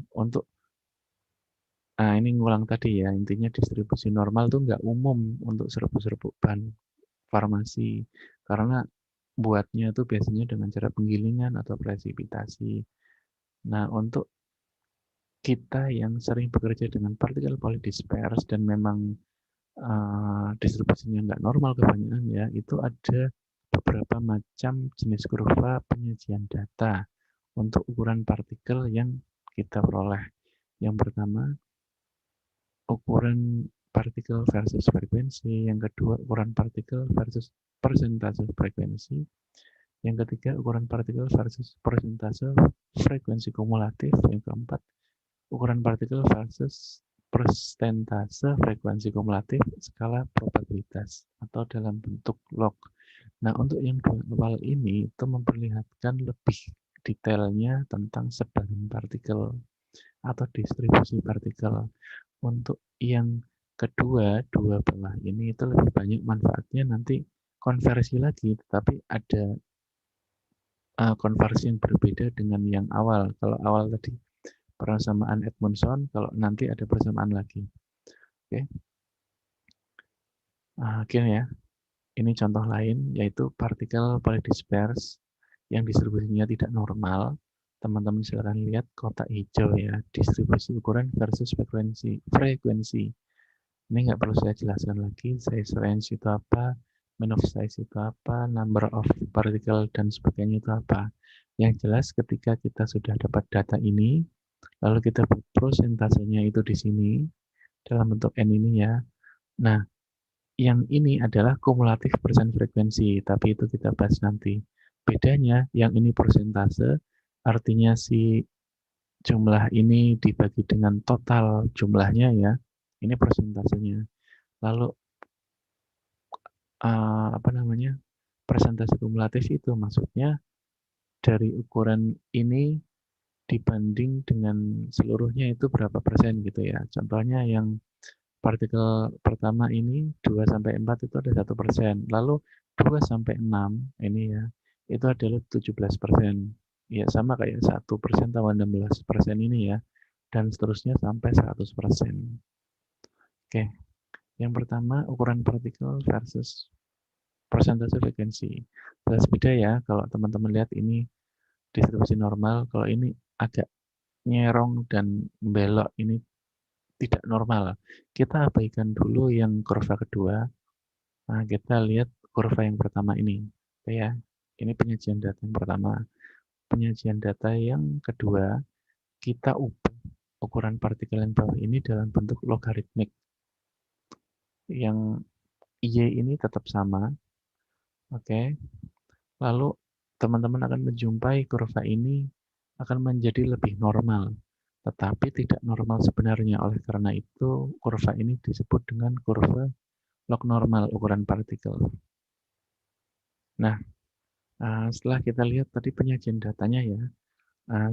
ini ngulang tadi ya, intinya distribusi normal tuh nggak umum untuk serbuk-serbuk bahan farmasi, karena buatnya itu biasanya dengan cara penggilingan atau presipitasi. Nah, untuk kita yang sering bekerja dengan partikel polydisperse dan memang distribusinya nggak normal kebanyakan ya, itu ada beberapa macam jenis kurva penyajian data untuk ukuran partikel yang kita peroleh. Yang pertama, ukuran partikel versus frekuensi. Yang kedua, ukuran partikel versus persentase frekuensi. Yang ketiga, ukuran partikel versus persentase frekuensi kumulatif. Yang keempat, ukuran partikel versus persentase frekuensi kumulatif skala probabilitas atau dalam bentuk log. Nah, untuk yang dua awal ini itu memperlihatkan lebih detailnya tentang sebaran partikel atau distribusi partikel. Untuk yang kedua, dua bawah ini itu lebih banyak manfaatnya, nanti konversi lagi, tetapi ada konversi yang berbeda dengan yang awal. Kalau awal tadi persamaan Edmondson, kalau nanti ada persamaan lagi. Oke. Gini ya. Ini contoh lain, yaitu partikel polydisperse yang distribusinya tidak normal. Teman-teman silakan lihat kotak hijau ya, distribusi ukuran versus frekuensi. Ini nggak perlu saya jelaskan lagi, size range itu apa, mean of size itu apa, number of particle dan sebagainya itu apa. Yang jelas ketika kita sudah dapat data ini, lalu kita buat prosentasenya itu di sini, dalam bentuk N ini ya. Nah, yang ini adalah kumulatif persen frekuensi, tapi itu kita bahas nanti. Bedanya, yang ini persentase, artinya si jumlah ini dibagi dengan total jumlahnya ya, ini persentasenya. Lalu, persentase kumulatif itu maksudnya dari ukuran ini dibanding dengan seluruhnya itu berapa persen gitu ya. Contohnya yang partikel pertama ini 2-4 itu ada 1%. Lalu 2-6 ini ya, itu adalah 17%. Ya sama kayak 1% tambah 16% ini ya. Dan seterusnya sampai 100%. Oke, yang pertama ukuran partikel versus persentase frekuensi. Jelas beda ya, kalau teman-teman lihat ini distribusi normal, kalau ini agak nyerong dan belok, ini tidak normal. Kita abaikan dulu yang kurva kedua. Nah, kita lihat kurva yang pertama ini. Ya, ini penyajian data yang pertama. Penyajian data yang kedua, kita ubah ukuran partikel yang bawah ini dalam bentuk logaritmik. Yang Y ini tetap sama. Oke. Lalu teman-teman akan menjumpai kurva ini akan menjadi lebih normal, tetapi tidak normal sebenarnya. Oleh karena itu, kurva ini disebut dengan kurva log normal ukuran partikel. Nah, setelah kita lihat tadi penyajian datanya ya,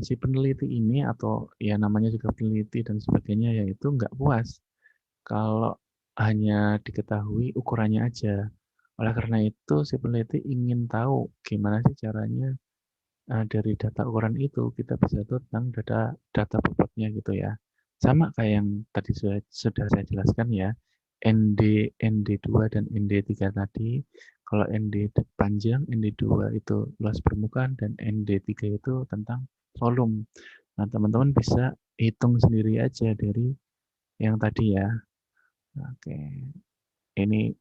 si peneliti ini atau ya namanya juga peneliti dan sebagainya, yaitu nggak puas kalau hanya diketahui ukurannya aja. Oleh karena itu, si peneliti ingin tahu gimana sih caranya dari data ukuran itu kita bisa tahu tentang data bobotnya gitu ya. Sama kayak yang tadi sudah saya jelaskan ya, ND2 dan ND3 tadi. Kalau ND panjang, ND2 itu luas permukaan, dan ND3 itu tentang volume. Nah, teman-teman bisa hitung sendiri aja dari yang tadi ya. Oke, ini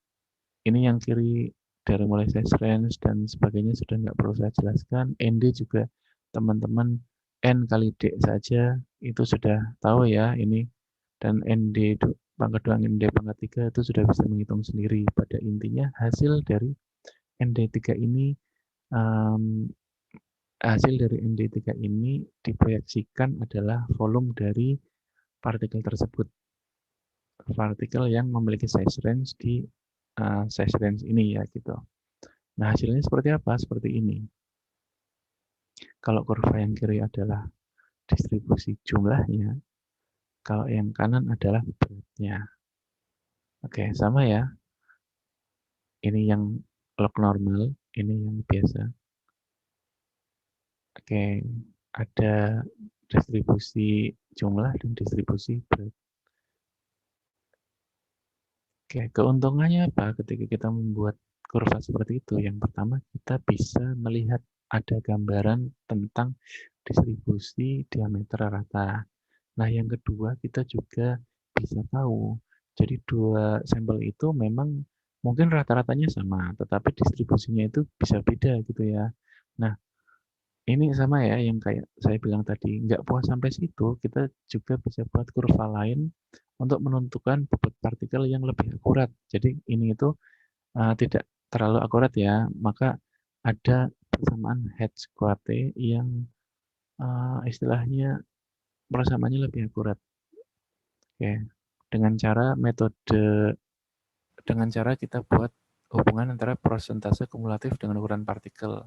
yang kiri dari mulai size range dan sebagainya sudah nggak perlu saya jelaskan. ND juga teman-teman N kali D saja itu sudah tahu ya ini, dan ND pangkat 2 ND pangkat 3 itu sudah bisa menghitung sendiri. Pada intinya hasil dari ND3 ini hasil dari ND3 ini diproyeksikan adalah volume dari partikel tersebut. Partikel yang memiliki size range di size range ini ya gitu. Nah, hasilnya seperti apa? Seperti ini. Kalau kurva yang kiri adalah distribusi jumlahnya, kalau yang kanan adalah beratnya. Oke, sama ya. Ini yang log normal, ini yang biasa. Oke, ada distribusi jumlah dan distribusi berat. Oke, keuntungannya apa ketika kita membuat kurva seperti itu? Yang pertama, kita bisa melihat ada gambaran tentang distribusi diameter rata. Nah, yang kedua, kita juga bisa tahu. Jadi, dua sampel itu memang mungkin rata-ratanya sama, tetapi distribusinya itu bisa beda gitu ya. Nah, ini sama ya yang kayak saya bilang tadi, nggak puas sampai situ, kita juga bisa buat kurva lain untuk menentukan bobot partikel yang lebih akurat. Jadi ini itu tidak terlalu akurat ya, maka ada persamaan Hertz-Coate yang istilahnya persamaannya lebih akurat. Oke, dengan cara kita buat hubungan antara persentase kumulatif dengan ukuran partikel.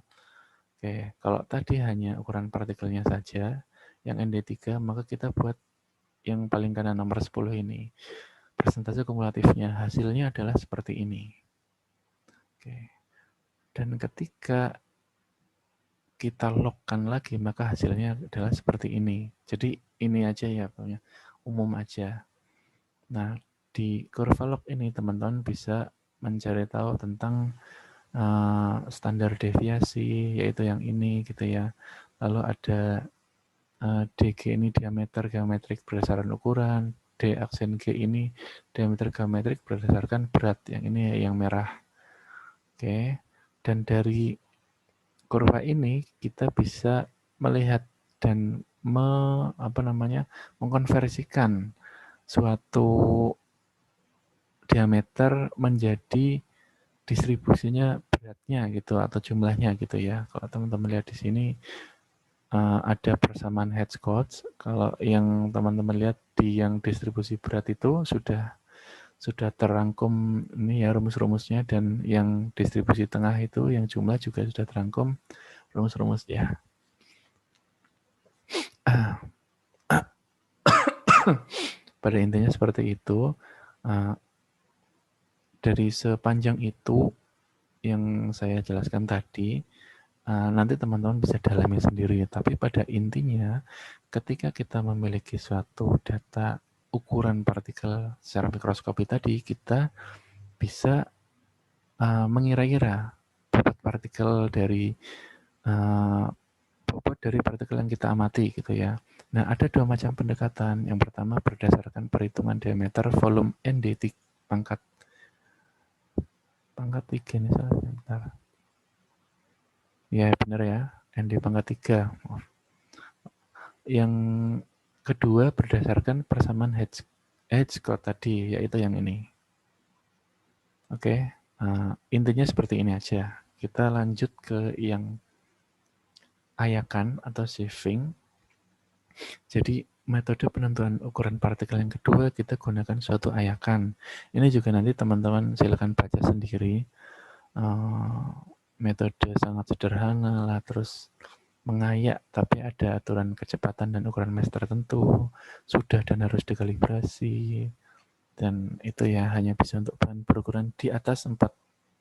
Oke, kalau tadi hanya ukuran partikelnya saja, yang ND3, maka kita buat yang paling kanan nomor 10 ini. Persentase kumulatifnya, hasilnya adalah seperti ini. Oke. Dan ketika kita logkan lagi, maka hasilnya adalah seperti ini. Jadi ini aja ya, umum aja. Nah, di kurva log ini teman-teman bisa mencari tahu tentang standar deviasi, yaitu yang ini gitu ya. Lalu ada DG ini diameter geometrik berdasarkan ukuran, D aksen G ini diameter geometrik berdasarkan berat, yang ini yang merah. Oke, dan dari kurva ini kita bisa melihat dan mengkonversikan suatu diameter menjadi distribusinya beratnya gitu atau jumlahnya gitu ya. Kalau teman-teman lihat di sini ada persamaan Hertz-Coate. Kalau yang teman-teman lihat di yang distribusi berat itu sudah terangkum ini ya rumus-rumusnya, dan yang distribusi tengah itu yang jumlah juga sudah terangkum rumus-rumusnya. Pada intinya seperti itu. Dari sepanjang itu yang saya jelaskan tadi, nanti teman-teman bisa dalami sendiri. Tapi pada intinya, ketika kita memiliki suatu data ukuran partikel secara mikroskopi tadi, kita bisa mengira-ira bobot partikel dari partikel yang kita amati gitu ya. Nah, ada dua macam pendekatan. Yang pertama berdasarkan perhitungan diameter volume ND pangkat 3 nih, sebentar. Ya, benar ya, ND pangkat 3. Yang kedua berdasarkan persamaan Hertz-Coate tadi, yaitu yang ini. Oke, intinya seperti ini aja. Kita lanjut ke yang ayakan atau sieving. Jadi metode penentuan ukuran partikel yang kedua kita gunakan suatu ayakan. Ini juga nanti teman-teman silakan baca sendiri. Metode sangat sederhana lah, terus mengayak tapi ada aturan kecepatan dan ukuran mesh tertentu, sudah dan harus dikalibrasi, dan itu ya hanya bisa untuk bahan berukuran di atas 44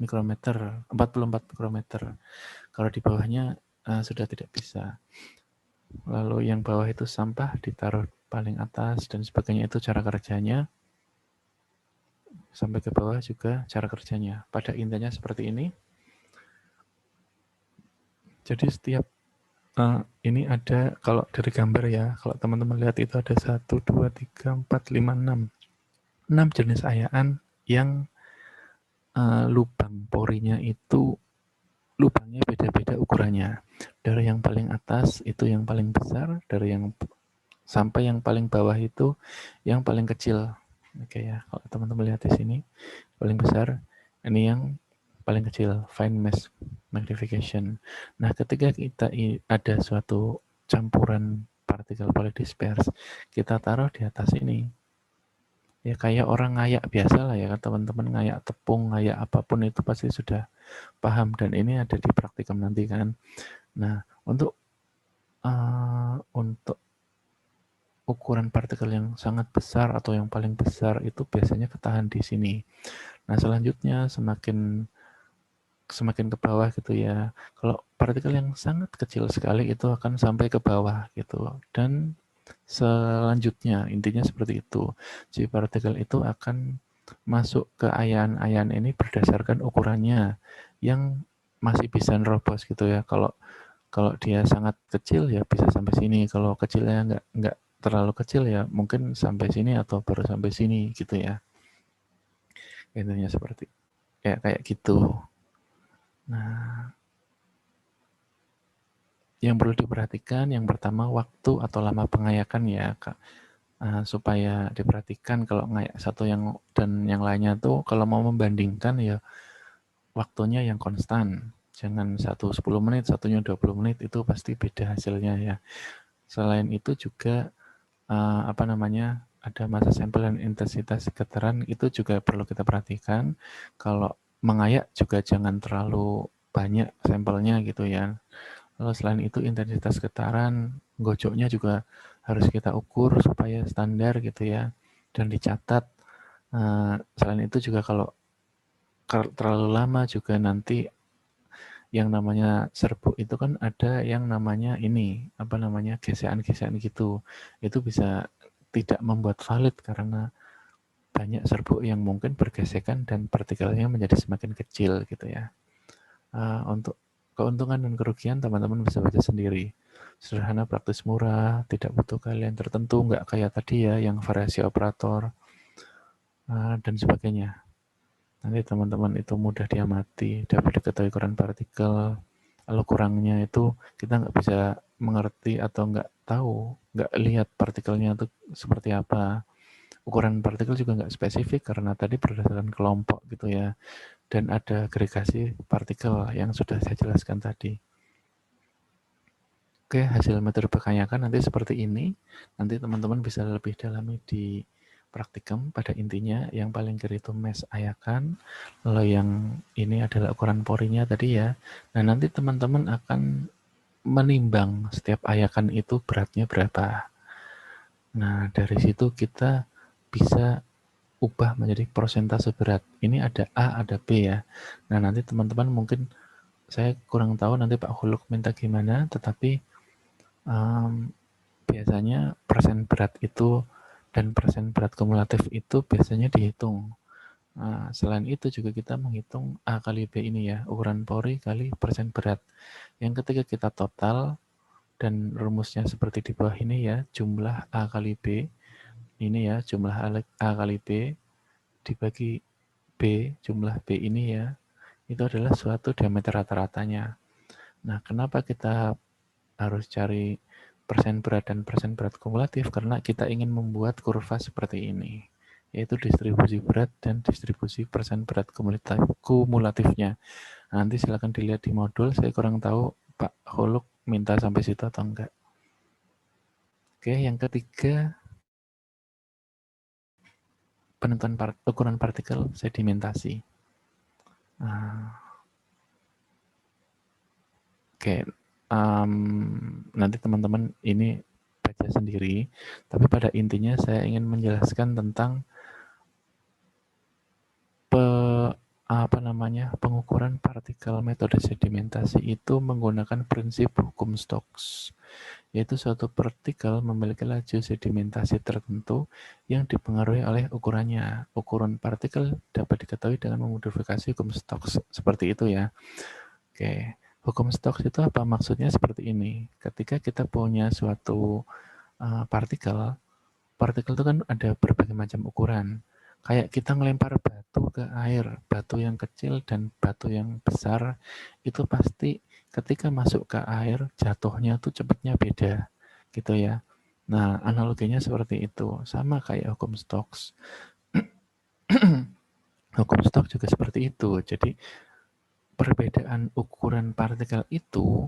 mikrometer. Kalau di bawahnya sudah tidak bisa. Lalu yang bawah itu sampah ditaruh paling atas dan sebagainya, itu cara kerjanya. Sampai ke bawah juga cara kerjanya. Pada intinya seperti ini. Jadi setiap ini ada, kalau dari gambar ya, kalau teman-teman lihat itu ada 1, 2, 3, 4, 5, 6. 6 jenis ayaan yang lubang porinya itu lubangnya beda-beda ukurannya. Dari yang paling atas itu yang paling besar, dari yang sampai yang paling bawah itu yang paling kecil. Oke ya, kalau teman-teman lihat di sini paling besar, ini yang paling kecil, fine mass magnification. Nah, ketika kita ada suatu campuran partikel polydisperse, kita taruh di atas ini. Ya kayak orang ngayak biasa lah ya kan teman-teman, ngayak tepung, ngayak apapun itu pasti sudah paham, dan ini ada di praktikum nanti kan. Nah, untuk ukuran partikel yang sangat besar atau yang paling besar itu biasanya ketahan di sini. Nah, selanjutnya semakin ke bawah gitu ya. Kalau partikel yang sangat kecil sekali itu akan sampai ke bawah gitu. Dan selanjutnya intinya seperti itu. Si partikel itu akan masuk ke ayaan-ayaan ini berdasarkan ukurannya yang masih bisa nerobos gitu ya. Kalau dia sangat kecil ya bisa sampai sini. Kalau kecilnya nggak terlalu kecil ya mungkin sampai sini atau baru sampai sini gitu ya. Intinya seperti kayak gitu. Nah, yang perlu diperhatikan yang pertama waktu atau lama pengayakan ya, Kak. Supaya diperhatikan kalau ngayak satu dan yang lainnya tuh kalau mau membandingkan ya waktunya yang konstan. Jangan satu 10 menit, satunya 20 menit, itu pasti beda hasilnya ya. Selain itu juga ada masa sampel dan intensitas getaran itu juga perlu kita perhatikan. Kalau mengayak juga jangan terlalu banyak sampelnya gitu ya. Lalu selain itu intensitas getaran, gojoknya juga harus kita ukur supaya standar gitu ya dan dicatat. Selain itu juga kalau terlalu lama juga nanti yang namanya serbuk itu kan ada yang namanya gesekan-gesekan gitu. Itu bisa tidak membuat valid karena banyak serbuk yang mungkin bergesekan dan partikelnya menjadi semakin kecil gitu ya. Untuk keuntungan dan kerugian teman-teman bisa baca sendiri. Sederhana, praktis, murah, tidak butuh keahlian tertentu, nggak kayak tadi ya yang variasi operator dan sebagainya. Nanti teman-teman itu mudah diamati, dapat diketahui ukuran partikel. Lalu kurangnya itu kita nggak bisa mengerti atau nggak lihat partikelnya itu seperti apa. Ukuran partikel juga nggak spesifik karena tadi berdasarkan kelompok gitu ya. Dan ada agregasi partikel yang sudah saya jelaskan tadi. Oke, hasil metode pengayakan nanti seperti ini. Nanti teman-teman bisa lebih dalami di praktikum. Pada intinya yang paling kiri itu mass ayakan, lalu yang ini adalah ukuran porinya tadi ya. Nah, nanti teman-teman akan menimbang setiap ayakan itu beratnya berapa. Nah, dari situ kita bisa ubah menjadi persentase berat. Ini ada A, ada B ya. Nah, nanti teman-teman mungkin saya kurang tahu nanti Pak Huluk minta gimana, tetapi biasanya persen berat itu dan persen berat kumulatif itu biasanya dihitung. Nah, selain itu juga kita menghitung A kali B ini ya, ukuran pori kali persen berat. Yang ketika kita total, dan rumusnya seperti di bawah ini ya, jumlah A kali B, ini ya, jumlah A kali B, dibagi B, jumlah B ini ya, itu adalah suatu diameter rata-ratanya. Nah, kenapa kita harus cari persen berat dan persen berat kumulatif? Karena kita ingin membuat kurva seperti ini, yaitu distribusi berat dan distribusi persen berat kumulatifnya. Nanti silakan dilihat di modul, saya kurang tahu Pak Huluk minta sampai situ atau enggak. Oke, yang ketiga, penentuan ukuran partikel sedimentasi. Oke, nanti teman-teman ini baca sendiri, tapi pada intinya saya ingin menjelaskan tentang pengukuran partikel metode sedimentasi itu menggunakan prinsip hukum Stokes, yaitu suatu partikel memiliki laju sedimentasi tertentu yang dipengaruhi oleh ukurannya. Ukuran partikel dapat diketahui dengan memodifikasi hukum Stokes. Seperti itu ya. Oke, hukum Stokes itu apa? Maksudnya seperti ini. Ketika kita punya suatu partikel itu kan ada berbagai macam ukuran. Kayak kita ngelempar batu ke air, batu yang kecil dan batu yang besar, itu pasti ketika masuk ke air, jatuhnya tuh cepatnya beda, gitu ya. Nah, analoginya seperti itu, sama kayak hukum Stokes. Hukum Stokes juga seperti itu. Jadi, perbedaan ukuran partikel itu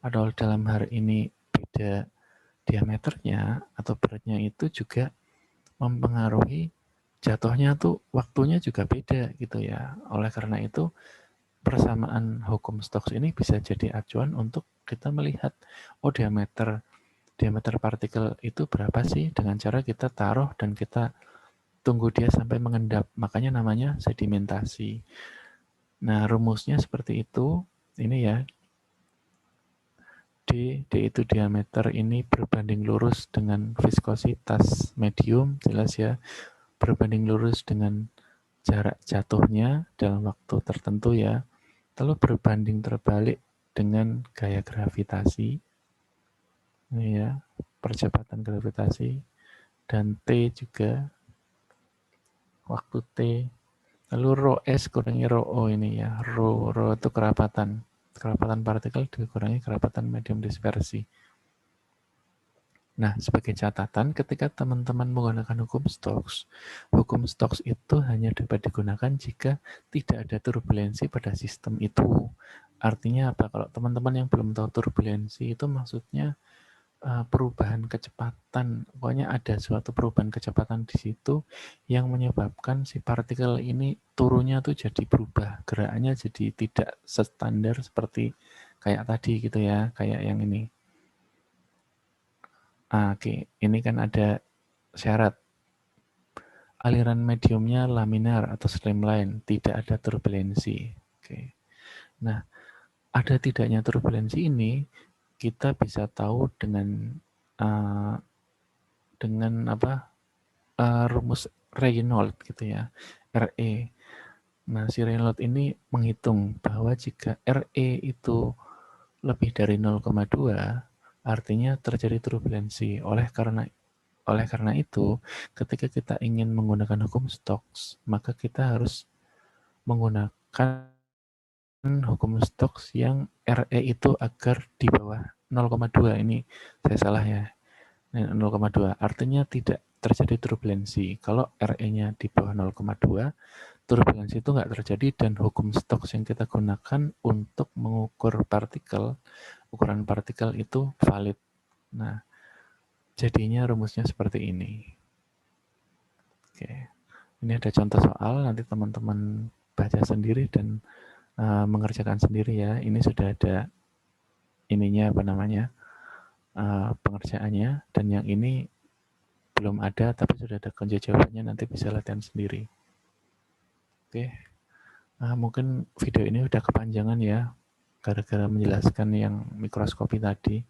adalah dalam hal ini beda diameternya atau beratnya itu juga mempengaruhi jatuhnya tuh waktunya juga beda gitu ya. Oleh karena itu persamaan hukum Stokes ini bisa jadi acuan untuk kita melihat diameter partikel itu berapa sih dengan cara kita taruh dan kita tunggu dia sampai mengendap. Makanya namanya sedimentasi. Nah, rumusnya seperti itu. Ini ya. D itu diameter ini berbanding lurus dengan viskositas medium, jelas ya. Berbanding lurus dengan jarak jatuhnya dalam waktu tertentu ya, lalu berbanding terbalik dengan gaya gravitasi, ini ya, percepatan gravitasi, dan T juga, waktu T, lalu rho S kurangi rho O ini ya, rho itu kerapatan partikel dikurangi kerapatan medium dispersi. Nah, sebagai catatan, ketika teman-teman menggunakan hukum Stokes itu hanya dapat digunakan jika tidak ada turbulensi pada sistem itu. Artinya apa? Kalau teman-teman yang belum tahu turbulensi itu maksudnya perubahan kecepatan. Pokoknya ada suatu perubahan kecepatan di situ yang menyebabkan si partikel ini turunnya tuh jadi berubah. Gerakannya jadi tidak standar seperti kayak tadi gitu ya, kayak yang ini. Oke, ini kan ada syarat. Aliran mediumnya laminar atau streamline, tidak ada turbulensi. Oke. Nah, ada tidaknya turbulensi ini kita bisa tahu dengan rumus Reynolds gitu ya, RE. Nah, si Reynolds ini menghitung bahwa jika RE itu lebih dari 0,2 artinya terjadi turbulensi. Oleh karena itu, ketika kita ingin menggunakan hukum Stokes, maka kita harus menggunakan hukum Stokes yang RE itu agar di bawah 0,2. Ini saya salah ya. 0,2 artinya tidak terjadi turbulensi. Kalau RE-nya di bawah 0,2, turbulensi itu nggak terjadi dan hukum Stokes yang kita gunakan untuk mengukur ukuran partikel itu valid. Nah, jadinya rumusnya seperti ini. Oke, ini ada contoh soal, nanti teman-teman baca sendiri dan mengerjakan sendiri ya. Ini sudah ada ininya pengerjaannya, dan yang ini belum ada tapi sudah ada kunci jawabannya, nanti bisa latihan sendiri. Oke, mungkin video ini udah kepanjangan ya, gara-gara menjelaskan yang mikroskopi tadi.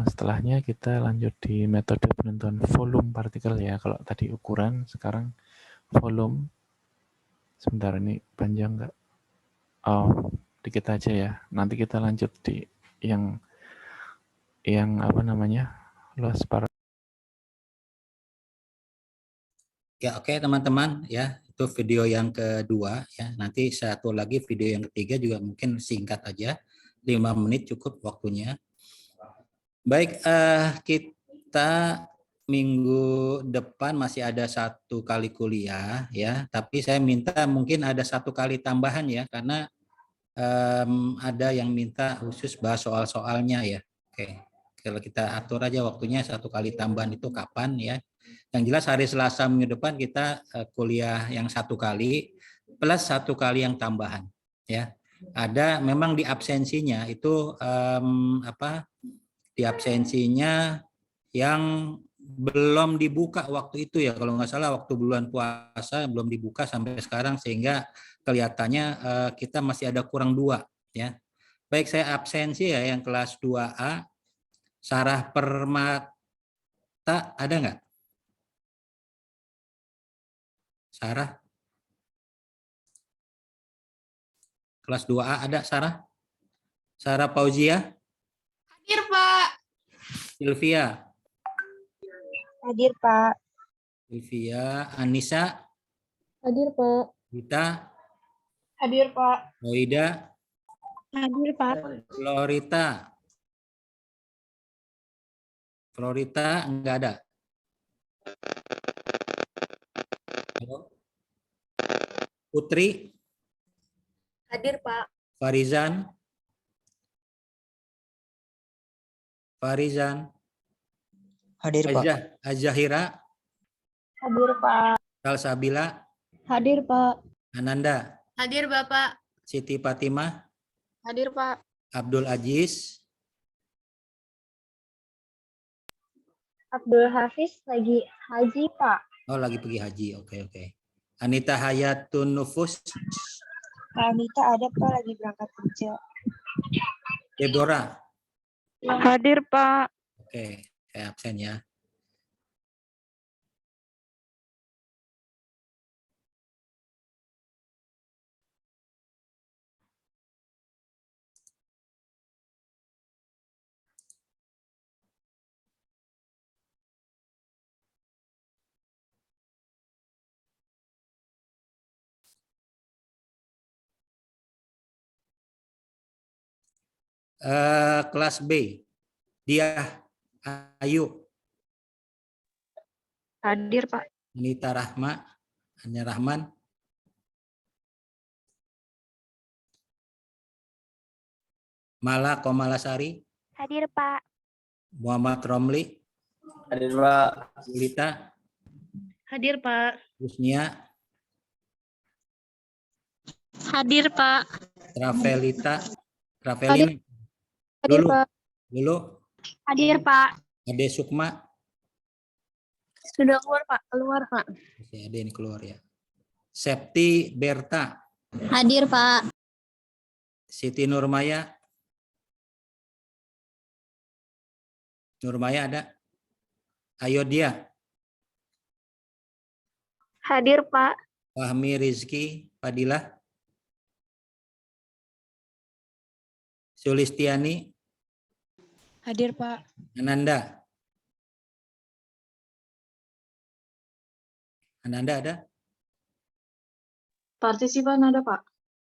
Setelahnya kita lanjut di metode penentuan volume partikel ya. Kalau tadi ukuran, sekarang volume. Sebentar, ini panjang nggak? Dikit aja ya. Nanti kita lanjut di yang luas partikel. Ya, oke teman-teman ya, itu video yang kedua ya. Nanti satu lagi video yang ketiga juga mungkin singkat aja, 5 menit cukup waktunya. Baik, kita minggu depan masih ada 1 kali kuliah ya, tapi saya minta mungkin ada 1 kali tambahan ya, karena ada yang minta khusus bahas soal-soalnya ya. Oke, kalau kita atur aja waktunya 1 kali tambahan itu kapan ya. Yang jelas hari Selasa minggu depan kita kuliah yang 1 kali plus 1 kali yang tambahan ya. Ada memang di absensinya itu di absensinya yang belum dibuka waktu itu ya, kalau nggak salah waktu bulan puasa belum dibuka sampai sekarang, sehingga kelihatannya kita masih ada kurang 2 ya. Baik, saya absensi ya yang kelas 2A. Sarah Permata ada nggak? Sarah? Kelas 2A ada Sarah? Sarah Fauzia? Hadir, Pak. Sylvia? Hadir, Pak. Sylvia? Anissa? Hadir, Pak. Gita? Hadir, Pak. Loida? Hadir, Pak. Florita? Florita enggak ada. Halo? Putri? Hadir, Pak. Farizan? Farizan? Hadir, Pak. Azahira? Hadir, Pak. Salsabila? Hadir, Pak. Ananda? Hadir, Bapak. Siti Fatimah? Hadir, Pak. Abdul Aziz? Abdul Hafiz lagi haji, Pak. Oh, lagi pergi haji. Oke. Anita Hayatun Nufus? Anita ada, Pak, lagi berangkat kerja. Deborah? Hadir, Pak. Oke, saya absen ya. Kelas B, Diah Ayu, Hadir, Pak. Anita Rahma, Anya Rahman, Mala Komalasari, Hadir, Pak. Muhammad Romli, Hadir, Pak. Julita, Hadir, Pak. Husnia, Hadir, Pak. Travelina, Hadir, Lulu, Pak. Lulu, Hadir, Pak. Ade Sukma, Sudah keluar, Pak. Keluar, Pak. Ade ini keluar ya. Septi Berta, Hadir, Pak. Siti Nurmaya, ada? Ayo dia, Hadir, Pak. Fahmi Rizky, Fadilah, Sulistiani, Hadir, Pak. Ananda ada? Partisipan ada, Pak.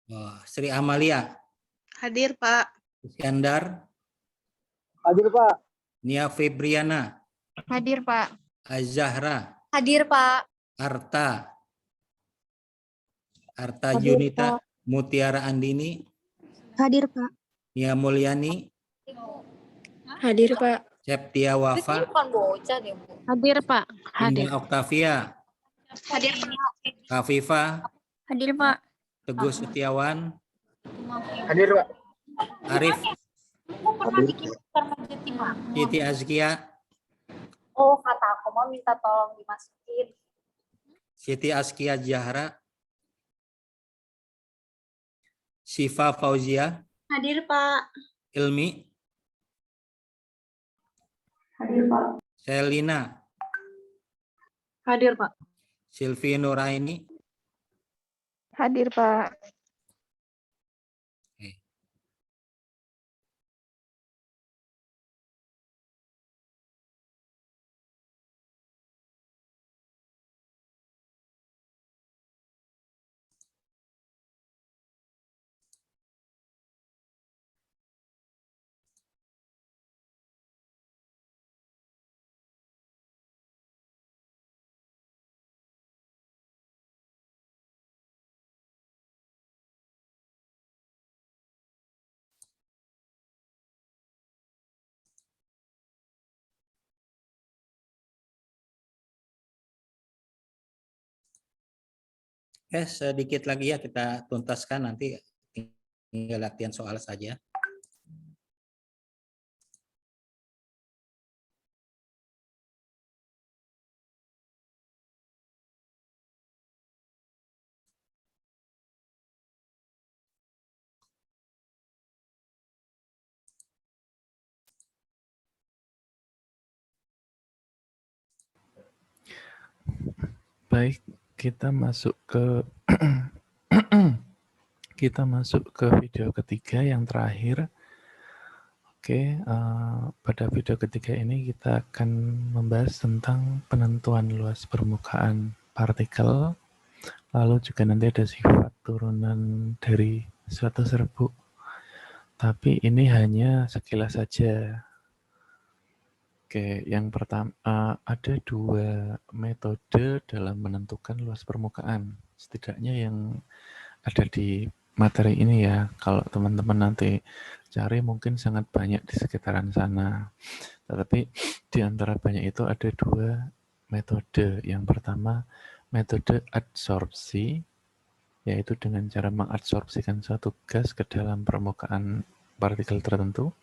Oh, Sri Amalia, Hadir, Pak. Iskandar, Hadir, Pak. Nia Febriana, Hadir, Pak. Azahra, Hadir, Pak. Arta Hadir, Junita, Pak. Mutiara Andini, Hadir, Pak. Nia Mulyani, Hadir, Pak. Septia Wafa, Bukan bocah deh, Bu. Hadir, Pak. Indah Oktavia, Hadir, Pak. Kafifa, Hadir, Pak. Teguh Setiawan, Hadir, Pak. Arif, Hadir. Siti Azkia, Oh, kata aku mau minta tolong dimasukin. Siti Azkia Zahra, Syifa Fauzia, Hadir, Pak. Ilmi, Hadir, Pak. Selina, Hadir, Pak. Silvi Nuraini. Hadir, Pak. Sedikit lagi ya kita tuntaskan, nanti tinggal latihan soal saja. Baik, kita masuk ke kita masuk ke video ketiga yang terakhir. Oke, pada video ketiga ini kita akan membahas tentang penentuan luas permukaan partikel, lalu juga nanti ada sifat turunan dari suatu serbuk. Tapi ini hanya sekilas saja. Oke, yang pertama ada dua metode dalam menentukan luas permukaan. Setidaknya yang ada di materi ini ya. Kalau teman-teman nanti cari mungkin sangat banyak di sekitaran sana. Tetapi di antara banyak itu ada dua metode. Yang pertama metode adsorpsi, yaitu dengan cara mengabsorpsikan suatu gas ke dalam permukaan partikel tertentu.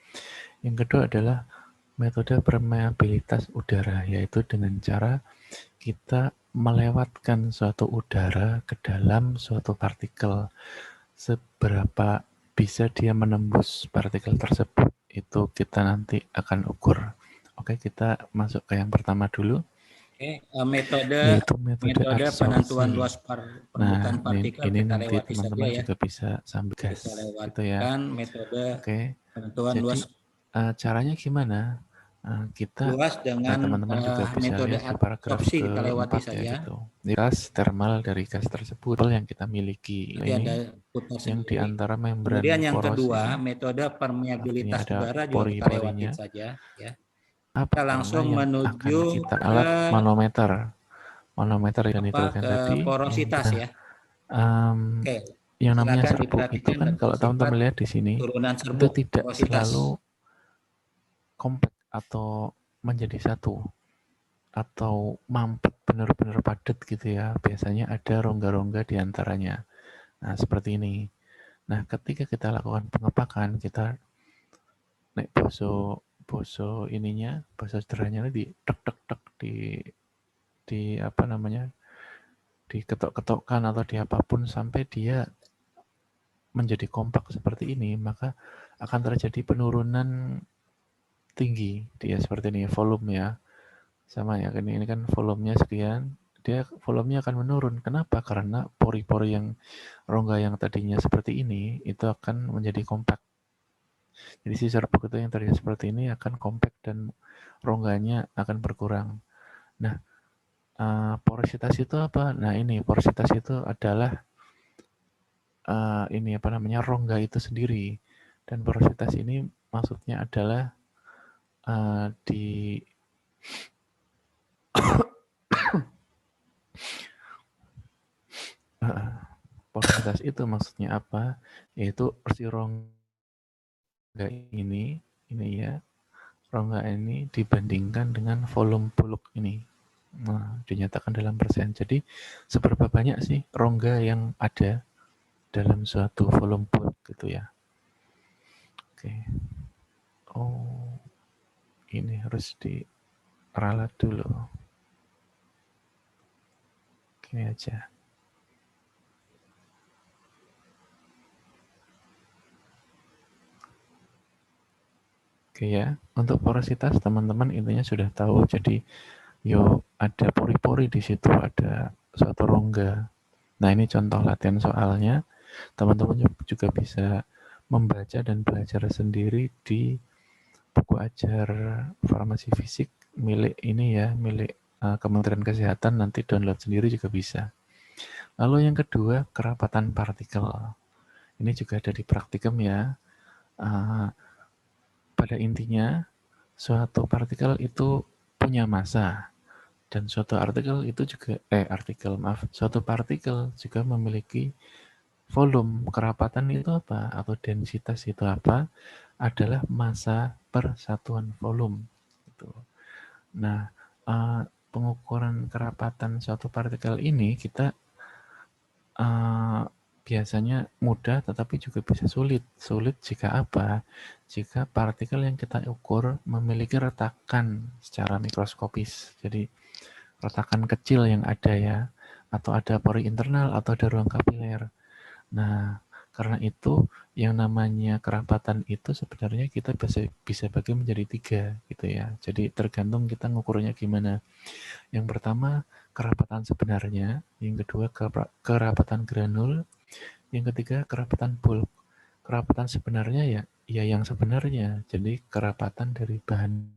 Yang kedua adalah metode permeabilitas udara, yaitu dengan cara kita melewatkan suatu udara ke dalam suatu partikel. Seberapa bisa dia menembus partikel tersebut, itu kita nanti akan ukur. Oke, kita masuk ke yang pertama dulu. Oke, metode Yaitu metode penentuan adsorpsi. luas permukaan Nah, partikel ini kita nanti lewati saja teman-teman ya. juga bisa sambil gas Kita gitu ya. lewatkan metode Oke, penentuan jadi luas caranya gimana? Kita dengan teman-teman juga bisa metode lihat di paragraf adsorpsi kita lewati keempat ya saja. gitu. Gas termal dari gas tersebut yang kita miliki. Nanti ada Ini putar yang di sendiri. antara membran Kemudian yang poros kedua, ini, metode permeabilitas artinya ada udara juga kita lewatin pori-porinya. saja ya. Apa Kita langsung yang menuju akan kita ke alat manometer. Manometer yang nitrogen ke tadi. porositas yang kita, ya. Oke, yang namanya silakan serbuk itu diperhatikan kan untuk kalau teman-teman sifat lihat di sini, turunan itu serbuk tidak porositas. selalu kompak atau menjadi satu. Atau mampet benar-benar padat gitu ya. Biasanya ada rongga-rongga di antaranya. Nah, seperti ini. Nah, ketika kita lakukan pengepakan, kita naik boso ininya, boso sederhananya di tek di apa namanya? Diketok-ketokkan atau di apapun sampai dia menjadi kompak seperti ini, maka akan terjadi penurunan tinggi. Dia seperti ini, volume ya. Sama ya, ini kan volumenya sekian, dia volumenya akan menurun. Kenapa? Karena pori-pori yang rongga yang tadinya seperti ini itu akan menjadi kompak. Jadi si serbuk itu yang tadinya seperti ini akan kompak dan rongganya akan berkurang. Nah, porositas itu apa? Nah, ini porositas itu adalah ini apa namanya, rongga itu sendiri. Dan porositas ini maksudnya adalah di porositas itu maksudnya apa? Yaitu si rongga ini ya, rongga ini dibandingkan dengan volume bulk ini. Nah, dinyatakan dalam persen. Jadi, seberapa banyak sih rongga yang ada dalam suatu volume bulk gitu ya. Oke. Oh, ini harus diralat dulu. Gini aja. Oke ya, untuk porositas teman-teman intinya sudah tahu. Jadi, ada pori-pori di situ, ada suatu rongga. Nah, ini contoh latihan soalnya. Teman-teman juga bisa membaca dan belajar sendiri di buku ajar farmasi fisik milik ini ya, milik Kementerian Kesehatan, nanti download sendiri juga bisa. Lalu yang kedua, kerapatan partikel. Ini juga ada di praktikum ya. Pada intinya, suatu partikel itu punya massa. Dan suatu suatu partikel juga memiliki volume. Kerapatan itu apa? Atau densitas itu apa? Adalah massa per satuan volume. Gitu. Nah, pengukuran kerapatan suatu partikel ini kita biasanya mudah tetapi juga bisa sulit. Sulit jika apa? Jika partikel yang kita ukur memiliki retakan secara mikroskopis. Jadi retakan kecil yang ada ya, atau ada pori internal atau ada ruang kapiler. Nah, karena itu yang namanya kerapatan itu sebenarnya kita bisa bagi menjadi 3 gitu ya. Jadi tergantung kita ngukurnya gimana. Yang pertama, kerapatan sebenarnya, yang kedua kerapatan granul, yang ketiga kerapatan bulk. Kerapatan sebenarnya ya yang sebenarnya, jadi kerapatan dari bahan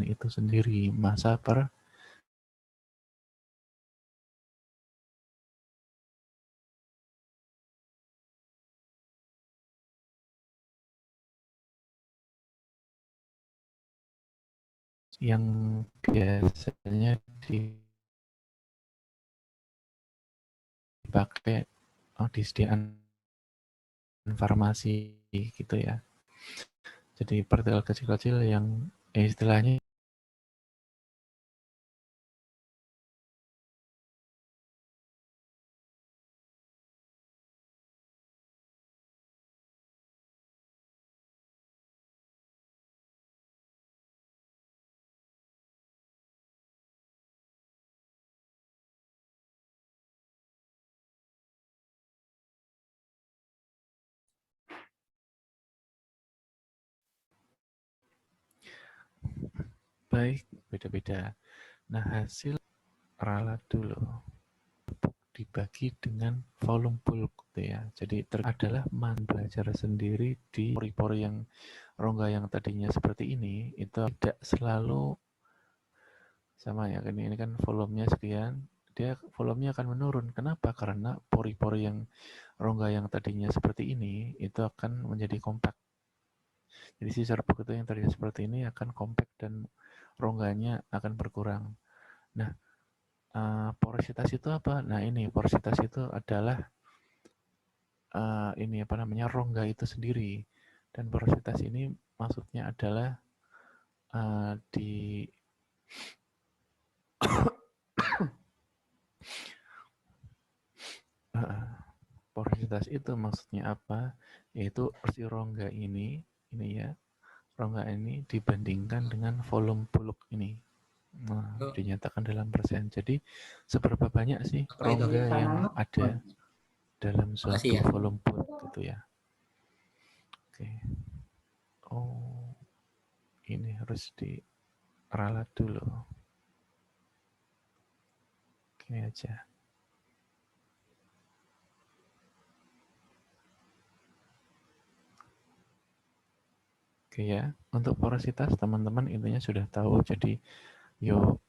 itu sendiri, massa per yang biasanya dipakai di sediaan farmasi gitu ya. Jadi partikel kecil-kecil yang istilahnya baik beda-beda. Nah, hasil ralat dulu dibagi dengan volume bulk gitu ya. Jadi adalah belajar sendiri di pori-pori yang rongga yang tadinya seperti ini itu tidak selalu sama ya. Ini kan volumenya sekian, dia volumenya akan menurun. Kenapa? Karena pori-pori yang rongga yang tadinya seperti ini itu akan menjadi kompak. Jadi si serbuk itu yang tadinya seperti ini akan kompak dan rongganya akan berkurang. Nah, porositas itu apa? Nah, ini porositas itu adalah ini apa namanya rongga itu sendiri. Dan porositas ini maksudnya adalah di porositas itu maksudnya apa? Yaitu si rongga ini ya, rongga ini dibandingkan dengan volume bulk ini. Nah, dinyatakan dalam persen. Jadi seberapa banyak sih rongga yang ada dalam suatu volume bulk gitu ya. Oke. Oh, ini harus diralat dulu. Gini aja. Oke ya, untuk porositas teman-teman intinya sudah tahu. Jadi,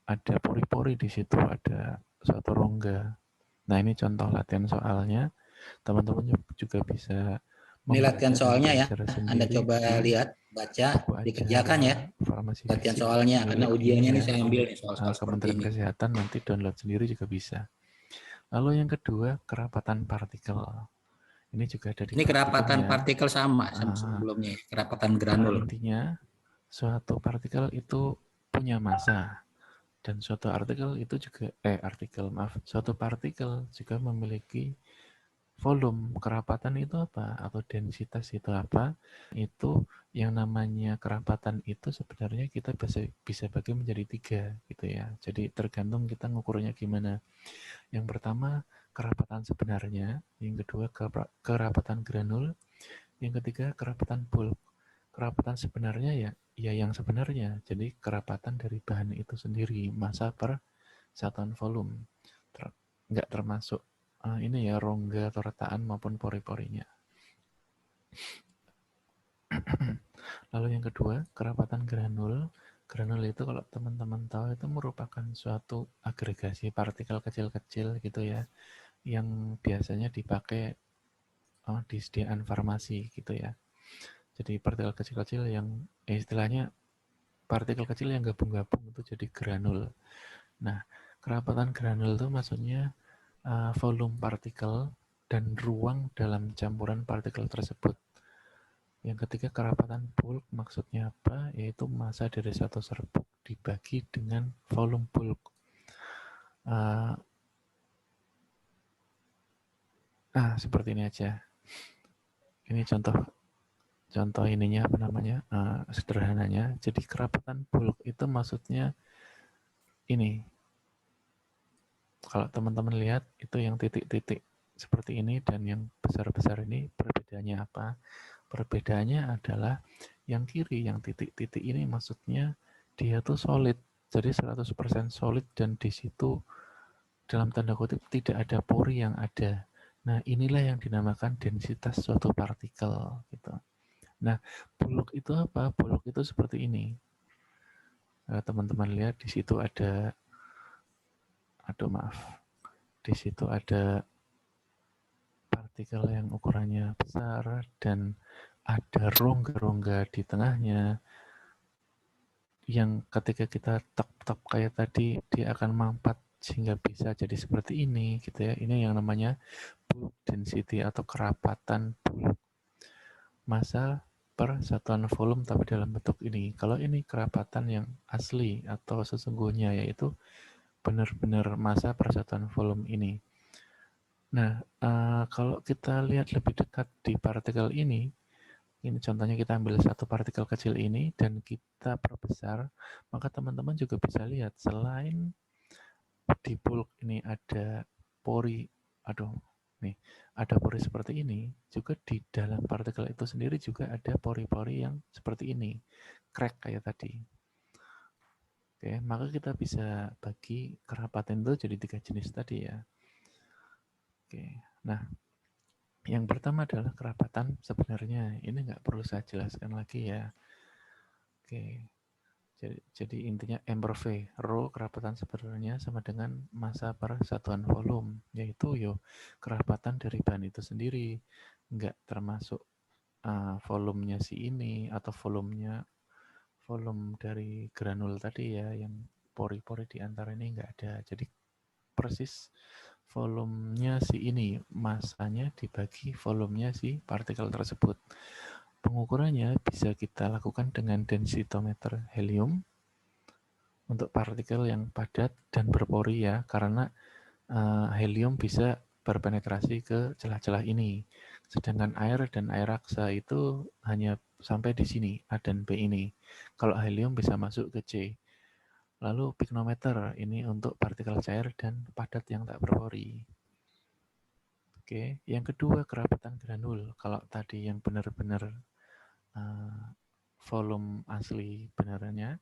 ada pori-pori di situ, ada suatu rongga. Nah, ini contoh latihan soalnya. Teman-teman juga bisa Ini latihan soalnya ya. Anda sendiri coba lihat, baca, dikerjakan ya. farmasi Latihan fisik soalnya, karena ujiannya ini saya ambil nih soal-soal seperti Kementerian ini. Kesehatan, nanti download sendiri juga bisa. Lalu yang kedua, kerapatan partikel. Ini juga ada di Ini kerapatan praktikumnya. partikel sama sebelumnya, kerapatan granul. Intinya, suatu partikel itu punya massa. Dan suatu suatu partikel juga memiliki volume. Kerapatan itu apa? Atau densitas itu apa? Itu yang namanya kerapatan itu sebenarnya kita bisa bagi menjadi 3 gitu ya. Jadi tergantung kita ngukurnya gimana. Yang pertama kerapatan sebenarnya, yang kedua kerapatan granul, yang ketiga kerapatan bulk. Kerapatan sebenarnya ya yang sebenarnya. Jadi kerapatan dari bahan itu sendiri, massa per satuan volume. Nggak termasuk ini ya rongga atau retaan maupun pori-porinya. Lalu yang kedua, kerapatan granul. Granul itu kalau teman-teman tahu itu merupakan suatu agregasi partikel kecil-kecil gitu ya, yang biasanya dipakai di sediaan farmasi gitu ya. Jadi partikel kecil-kecil yang istilahnya partikel kecil yang gabung-gabung itu jadi granul. Nah, kerapatan granul itu maksudnya volume partikel dan ruang dalam campuran partikel tersebut. Yang ketiga, kerapatan bulk maksudnya apa? Yaitu massa dari satu serbuk dibagi dengan volume bulk. Seperti ini aja. Ini contoh ininya apa namanya? Sederhananya. Jadi kerapatan bulk itu maksudnya ini. Kalau teman-teman lihat itu yang titik-titik seperti ini dan yang besar-besar ini perbedaannya apa? Perbedaannya adalah yang kiri, yang titik-titik ini maksudnya dia tuh solid. Jadi 100% solid dan di situ dalam tanda kutip tidak ada pori yang ada. Nah, inilah yang dinamakan densitas suatu partikel gitu. Nah, bulk itu apa? Bulk itu seperti ini. Teman-teman lihat di situ ada, di situ ada partikel yang ukurannya besar dan ada rongga-rongga di tengahnya yang ketika kita tap-tap kayak tadi dia akan mampat sehingga bisa jadi seperti ini gitu ya. Ini yang namanya bulk density atau kerapatan bulk. Massa per satuan volume tapi dalam bentuk ini. Kalau ini kerapatan yang asli atau sesungguhnya yaitu benar-benar massa per satuan volume ini. Nah, kalau kita lihat lebih dekat di partikel ini contohnya kita ambil satu partikel kecil ini dan kita perbesar, maka teman-teman juga bisa lihat selain di bulk ini ada pori, ada pori seperti ini, juga di dalam partikel itu sendiri juga ada pori-pori yang seperti ini, crack kayak tadi. Oke, maka kita bisa bagi kerapatan itu jadi 3 jenis tadi ya. Oke, nah yang pertama adalah kerapatan sebenarnya. Ini nggak perlu saya jelaskan lagi ya. Oke, jadi intinya M per V, rho kerapatan sebenarnya sama dengan massa per satuan volume, yaitu kerapatan dari bahan itu sendiri, nggak termasuk volumenya si ini atau volume dari granul tadi ya, yang pori-pori di antara ini nggak ada. Jadi persis volumenya si ini, massanya dibagi volumenya si partikel tersebut. Pengukurannya bisa kita lakukan dengan densitometer helium untuk partikel yang padat dan berpori ya, karena helium bisa berpenetrasi ke celah-celah ini. Sedangkan air dan air raksa itu hanya sampai di sini, A dan B ini. Kalau helium bisa masuk ke C. Lalu pyknometer ini untuk partikel cair dan padat yang tak berpori. Oke, yang kedua kerapatan granul. Kalau tadi yang benar-benar volume asli benarnya.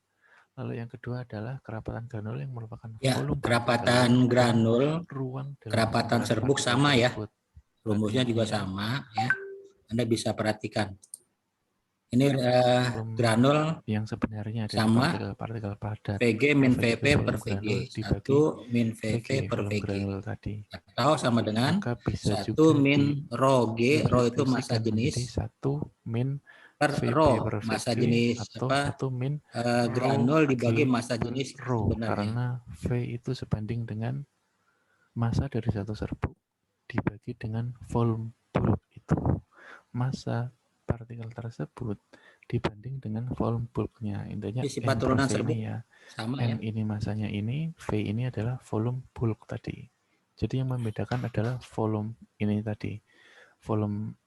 Lalu yang kedua adalah kerapatan granul yang merupakan volume kerapatan granul, ruang kerapatan serbuk sama ya. Rumusnya juga sama ya. Anda bisa perhatikan. Ini granul yang sebenarnya ada sama partikel padat. Vg min Vp per Vg. 1 min Vp per Vg. Tadi. Atau sama dengan 1 min rho G. Rho itu massa jenis. 1 min Per rho massa jenis atau apa? 1 min granul dibagi massa jenis rho, sebenarnya. karena V itu sebanding dengan massa dari satu serbuk dibagi dengan volume bulk itu. Massa partikel tersebut dibanding dengan volume bulknya. Intinya sifat turunan serbuk ya. sama M ya. ini massanya ini, V ini adalah volume bulk tadi. Jadi yang membedakan adalah volume ini tadi. Volume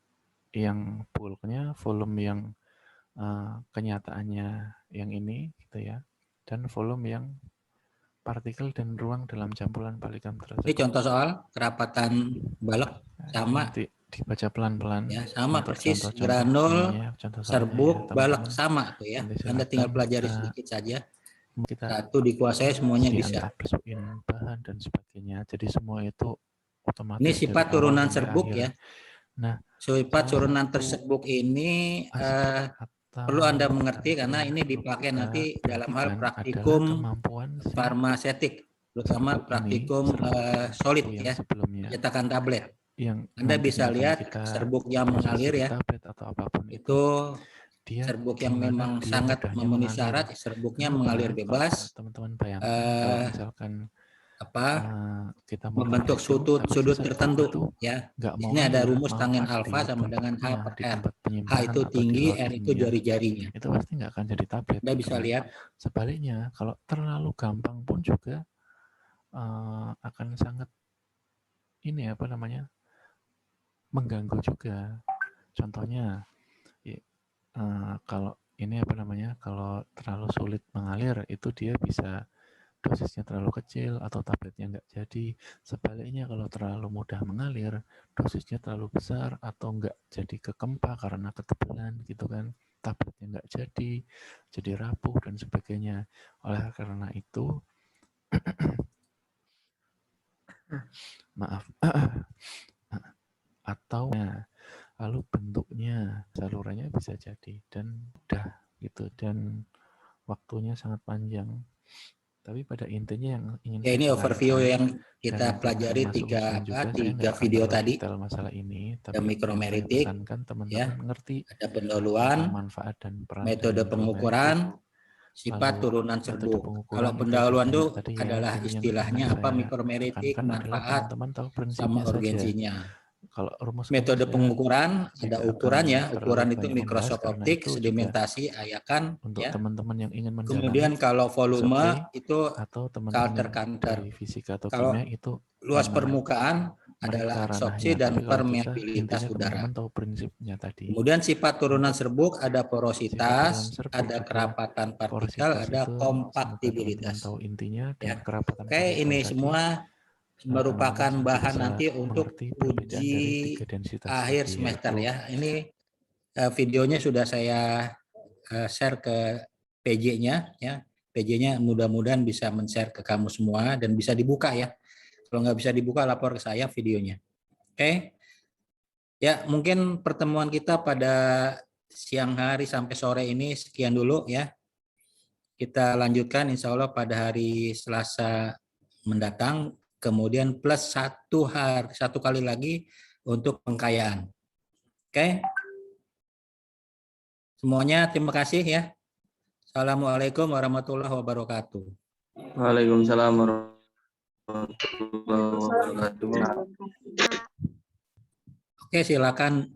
yang bulknya, volume yang kenyataannya yang ini gitu ya. Dan volume yang partikel dan ruang dalam campuran paligam tersebut. Ini contoh soal kerapatan balok sama. Nanti dibaca pelan-pelan. Ya, sama persis granul, serbuk, balok sama tuh ya. Anda tinggal pelajari sedikit saja. Satu dikuasai semuanya bisa. Bahan dan sebagainya. Jadi semua itu otomatis. Ini sifat turunan serbuk ya. Nah, sifat turunan tersebuk ini perlu Anda mengerti karena ini dipakai nanti dalam hal praktikum farmasetik, terutama praktikum solid ya, cetakan tablet. Yang Anda bisa lihat serbuk yang mengalir ya, atau apapun itu serbuk yang memang sangat memenuhi syarat, serbuknya mengalir bebas, teman-teman bayangkan misalkan kita membentuk sudut tertentu ya. Ini ada rumus tangen alfa sama dengan H per R. H itu tinggi, R itu jari-jarinya. Itu pasti nggak akan jadi tablet. Anda bisa lihat. Sebaliknya, kalau terlalu gampang pun juga akan sangat mengganggu juga. Contohnya, kalau kalau terlalu sulit mengalir itu dia bisa dosisnya terlalu kecil atau tabletnya nggak jadi. Sebaliknya kalau terlalu mudah mengalir, dosisnya terlalu besar atau nggak jadi kekempa karena ketebalan gitu kan. tabletnya nggak jadi rapuh dan sebagainya. Oleh karena itu, maaf, atau lalu bentuknya, salurannya bisa jadi dan udah gitu, dan waktunya sangat panjang. Tapi pada intinya yang ingin Ya, saya ini overview sarankan, yang dan kita yang pelajari termasuk tiga ujian juga, saya tiga nggak akan video terlalu tadi. detail masalah ini, tapi Ada yang saya mikromeritik, pesankan ya, teman-teman ngerti ada tentang pendahuluan, manfaat dan peran metode dari mikromeritik. pengukuran, sifat Lalu turunan metode serbuk. pengukuran Kalau itu pendahuluan banyak itu tadi ya. adalah Ini yang istilahnya ingin apa, saya mikromeritik, tekankan adalah manfaat, teman-teman tahu sama prinsipnya saja. urgensinya. Kalau rumus-rumusnya Metode pengukuran ada tidak ukurannya, akan ukuran terlalu itu banyak membahas, Microsoft karena Optics, itu juga sedimentasi, ayakan, untuk ya. teman-teman yang ingin mendalami Kemudian kalau volume survei, itu atau teman-teman yang Kalter-Kanter. dari fisika atau Kalau kimia itu luas memang permukaan mereka adalah absorpsi ranahnya. dan Tapi kalau kita permeabilitas intinya udara. teman-teman tahu prinsipnya tadi. Kemudian sifat turunan Untuk serbuk ada sifat turunan porositas, serbuk ada juga, kerapatan partikel, porositas ada itu semoga teman-teman kompaktibilitas. tahu intinya, dan Ya. kerapatan Oke, partikel ini tadi semua merupakan teman-teman bahan bisa nanti untuk mengerti perbedaan dari uji tiga densitas akhir tadi, semester yaitu ya. Ini videonya sudah saya share ke PJ-nya ya. PJ-nya mudah-mudahan bisa men-share ke kamu semua dan bisa dibuka ya. Kalau nggak bisa dibuka, lapor ke saya videonya. Oke. Ya, mungkin pertemuan kita pada siang hari sampai sore ini sekian dulu ya. Kita lanjutkan insya Allah pada hari Selasa mendatang, kemudian plus satu kali lagi untuk pengkayaan. Oke. Semuanya terima kasih ya. Assalamualaikum warahmatullahi wabarakatuh. Waalaikumsalam warahmatullahi wabarakatuh. Oke, silakan.